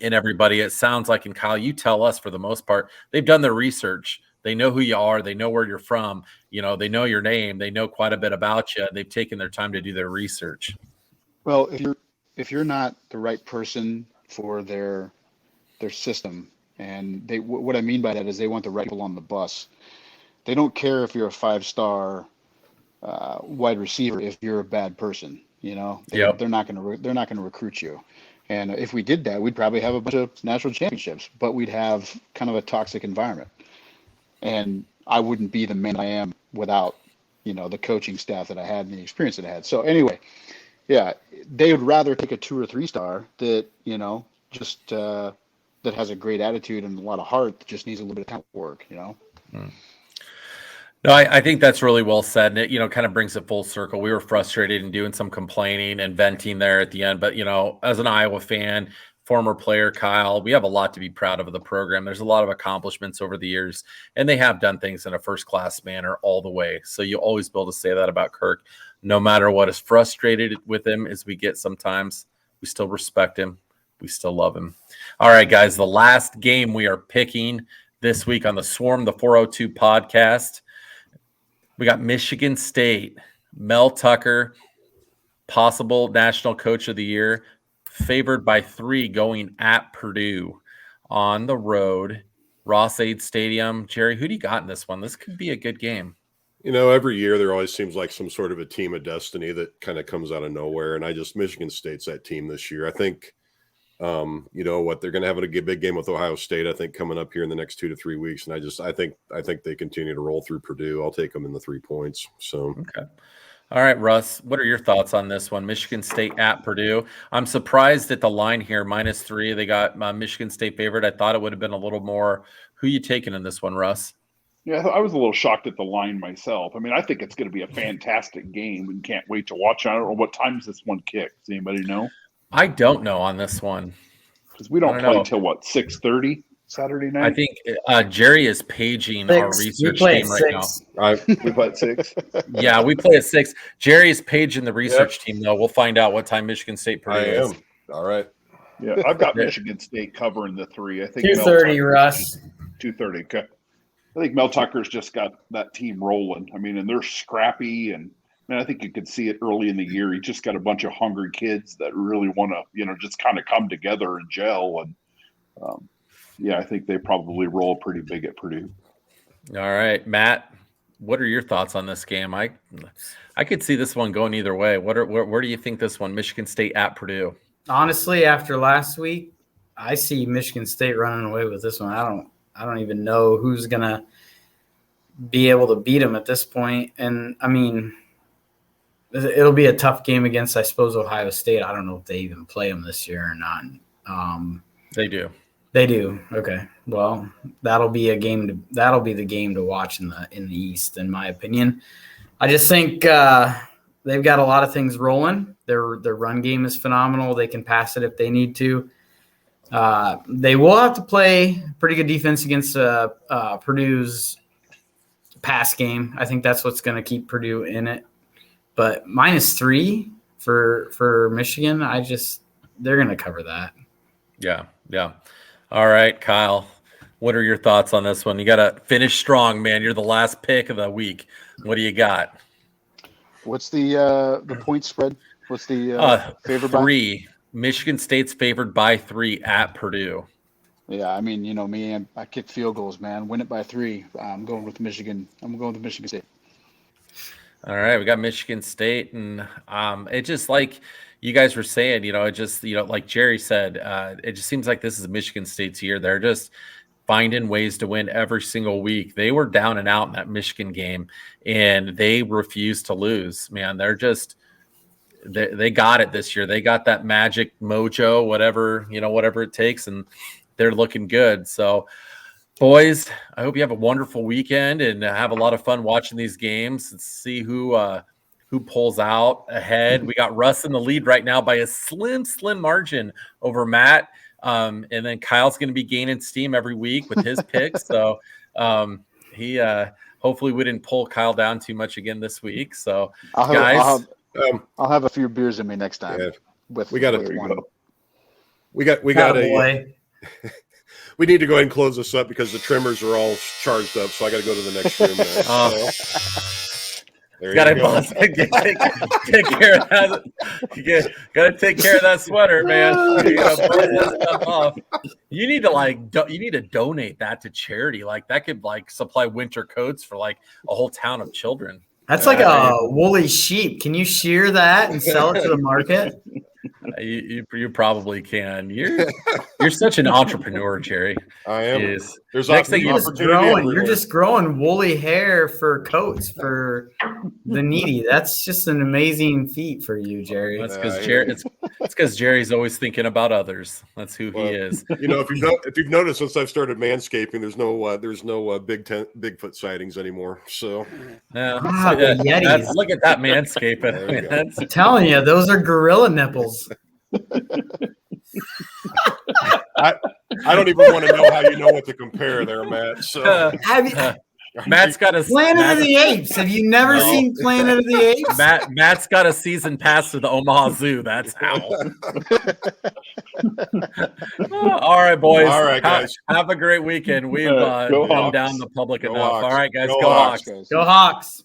and everybody. It sounds like, and Kyle, you tell us for the most part, they've done their research. They know who you are. They know where you're from. They know your name. They know quite a bit about you. They've taken their time to do their research. Well, if you're not the right person for their system, and what I mean by that is they want the right people on the bus. They don't care if you're a 5-star wide receiver if you're a bad person. They're not going to recruit you. And if we did that, we'd probably have a bunch of national championships, but we'd have kind of a toxic environment. And I wouldn't be the man I am without, the coaching staff that I had and the experience that I had. So anyway. Yeah, they would rather take a 2 or 3-star that, that has a great attitude and a lot of heart that just needs a little bit of talent work, No, I think that's really well said. And it, kind of brings it full circle. We were frustrated and doing some complaining and venting there at the end. But, as an Iowa fan, former player Kyle, we have a lot to be proud of the program. There's a lot of accomplishments over the years, and they have done things in a first-class manner all the way. So you'll always be able to say that about Kirk. No matter what is frustrated with him as we get sometimes, we still respect him. We still love him. All right, guys, the last game we are picking this week on the Swarm, the 402 podcast, we got Michigan State, Mel Tucker, possible National Coach of the Year, favored by 3 going at Purdue on the road, Ross-Ade Stadium. Jerry, who do you got in this one? This could be a good game. Every year there always seems like some sort of a team of destiny that kind of comes out of nowhere. And Michigan State's that team this year. I think, they're going to have a big game with Ohio State, I think, coming up here in the next 2 to 3 weeks. And I think they continue to roll through Purdue. I'll take them in the 3 points. So, okay. All right, Russ, what are your thoughts on this one? Michigan State at Purdue. I'm surprised at the line here, -3. They got Michigan State favored. I thought it would have been a little more. Who you taking in this one, Russ? Yeah, I was a little shocked at the line myself. I mean, I think it's going to be a fantastic game and can't wait to watch. I don't know what time does this one kick. Does anybody know? I don't know on this one. Because we don't play until, 6:30 Saturday night? I think Jerry is paging our research team right now. We play at 6? Yeah, we play at 6. Jerry is paging the research team, though. We'll find out what time Michigan State Purdue is. All right. Yeah, I've got Michigan State covering the 3. I think 2:30, Russ. 2:30, okay. I think Mel Tucker's just got that team rolling. I mean, and they're scrappy, and I think you could see it early in the year. He just got a bunch of hungry kids that really want to, just kind of come together and gel. And I think they probably roll pretty big at Purdue. All right, Matt, what are your thoughts on this game? I could see this one going either way. Where do you think this one, Michigan State at Purdue? Honestly, after last week, I see Michigan State running away with this one. I don't even know who's going to be able to beat them at this point. And, I mean, it'll be a tough game against, I suppose, Ohio State. I don't know if they even play them this year or not. They do. They do. Okay. Well, that'll be the game to watch in the East, in my opinion. I just think they've got a lot of things rolling. Their run game is phenomenal. They can pass it if they need to. They will have to play pretty good defense against Purdue's pass game. I think that's what's going to keep Purdue in it. But -3 for Michigan, they're going to cover that. Yeah. All right, Kyle, what are your thoughts on this one? You got to finish strong, man. You're the last pick of the week. What do you got? What's the point spread? What's the favorite 3? Michigan State's favored by 3 at Purdue. Yeah, I mean, me, I kick field goals, man. Win it by 3. I'm going with Michigan. I'm going with Michigan State. All right, we got Michigan State, and it just like you guys were saying, it just, like Jerry said, it just seems like this is Michigan State's year. They're just finding ways to win every single week. They were down and out in that Michigan game, and they refused to lose. Man, they're just they got it this year. They got that magic mojo, whatever it takes, and they're looking good. So, boys, I hope you have a wonderful weekend and have a lot of fun watching these games and see who pulls out ahead. We got Russ in the lead right now by a slim margin over Matt. And then Kyle's going to be gaining steam every week with his picks. So he hopefully we didn't pull Kyle down too much again this week. So I'll have a few beers in me next time. Yeah. We need to go ahead and close this up because the trimmers are all charged up. So I got to go to the next room now. Gotta take care of that. Gotta take care of that sweater, man. You gotta burn that stuff off. You need to donate that to charity. Like that could supply winter coats for a whole town of children. That's like a woolly sheep. Can you shear that and sell it to the market? You probably can. You're such an entrepreneur, Jerry. I am. Yes. There's next thing you're just growing woolly hair for coats for the needy. That's just an amazing feat for you, Jerry. That's because it's because Jerry's always thinking about others. That's who he is. If you've noticed since I've started manscaping, there's no Bigfoot sightings anymore. So Yetis. Look at that manscaping. I'm telling you, those are gorilla nipples. I don't even want to know how you know what to compare there, Matt. So Matt's got a Planet of the Apes. Have you never seen Planet of the Apes? Matt's got a season pass to the Omaha Zoo. That's how. All right, boys. All right, guys. Have a great weekend. We've dumbed down the public enough. Hawks. All right, guys. Go Go Hawks. Hawks. Go Hawks.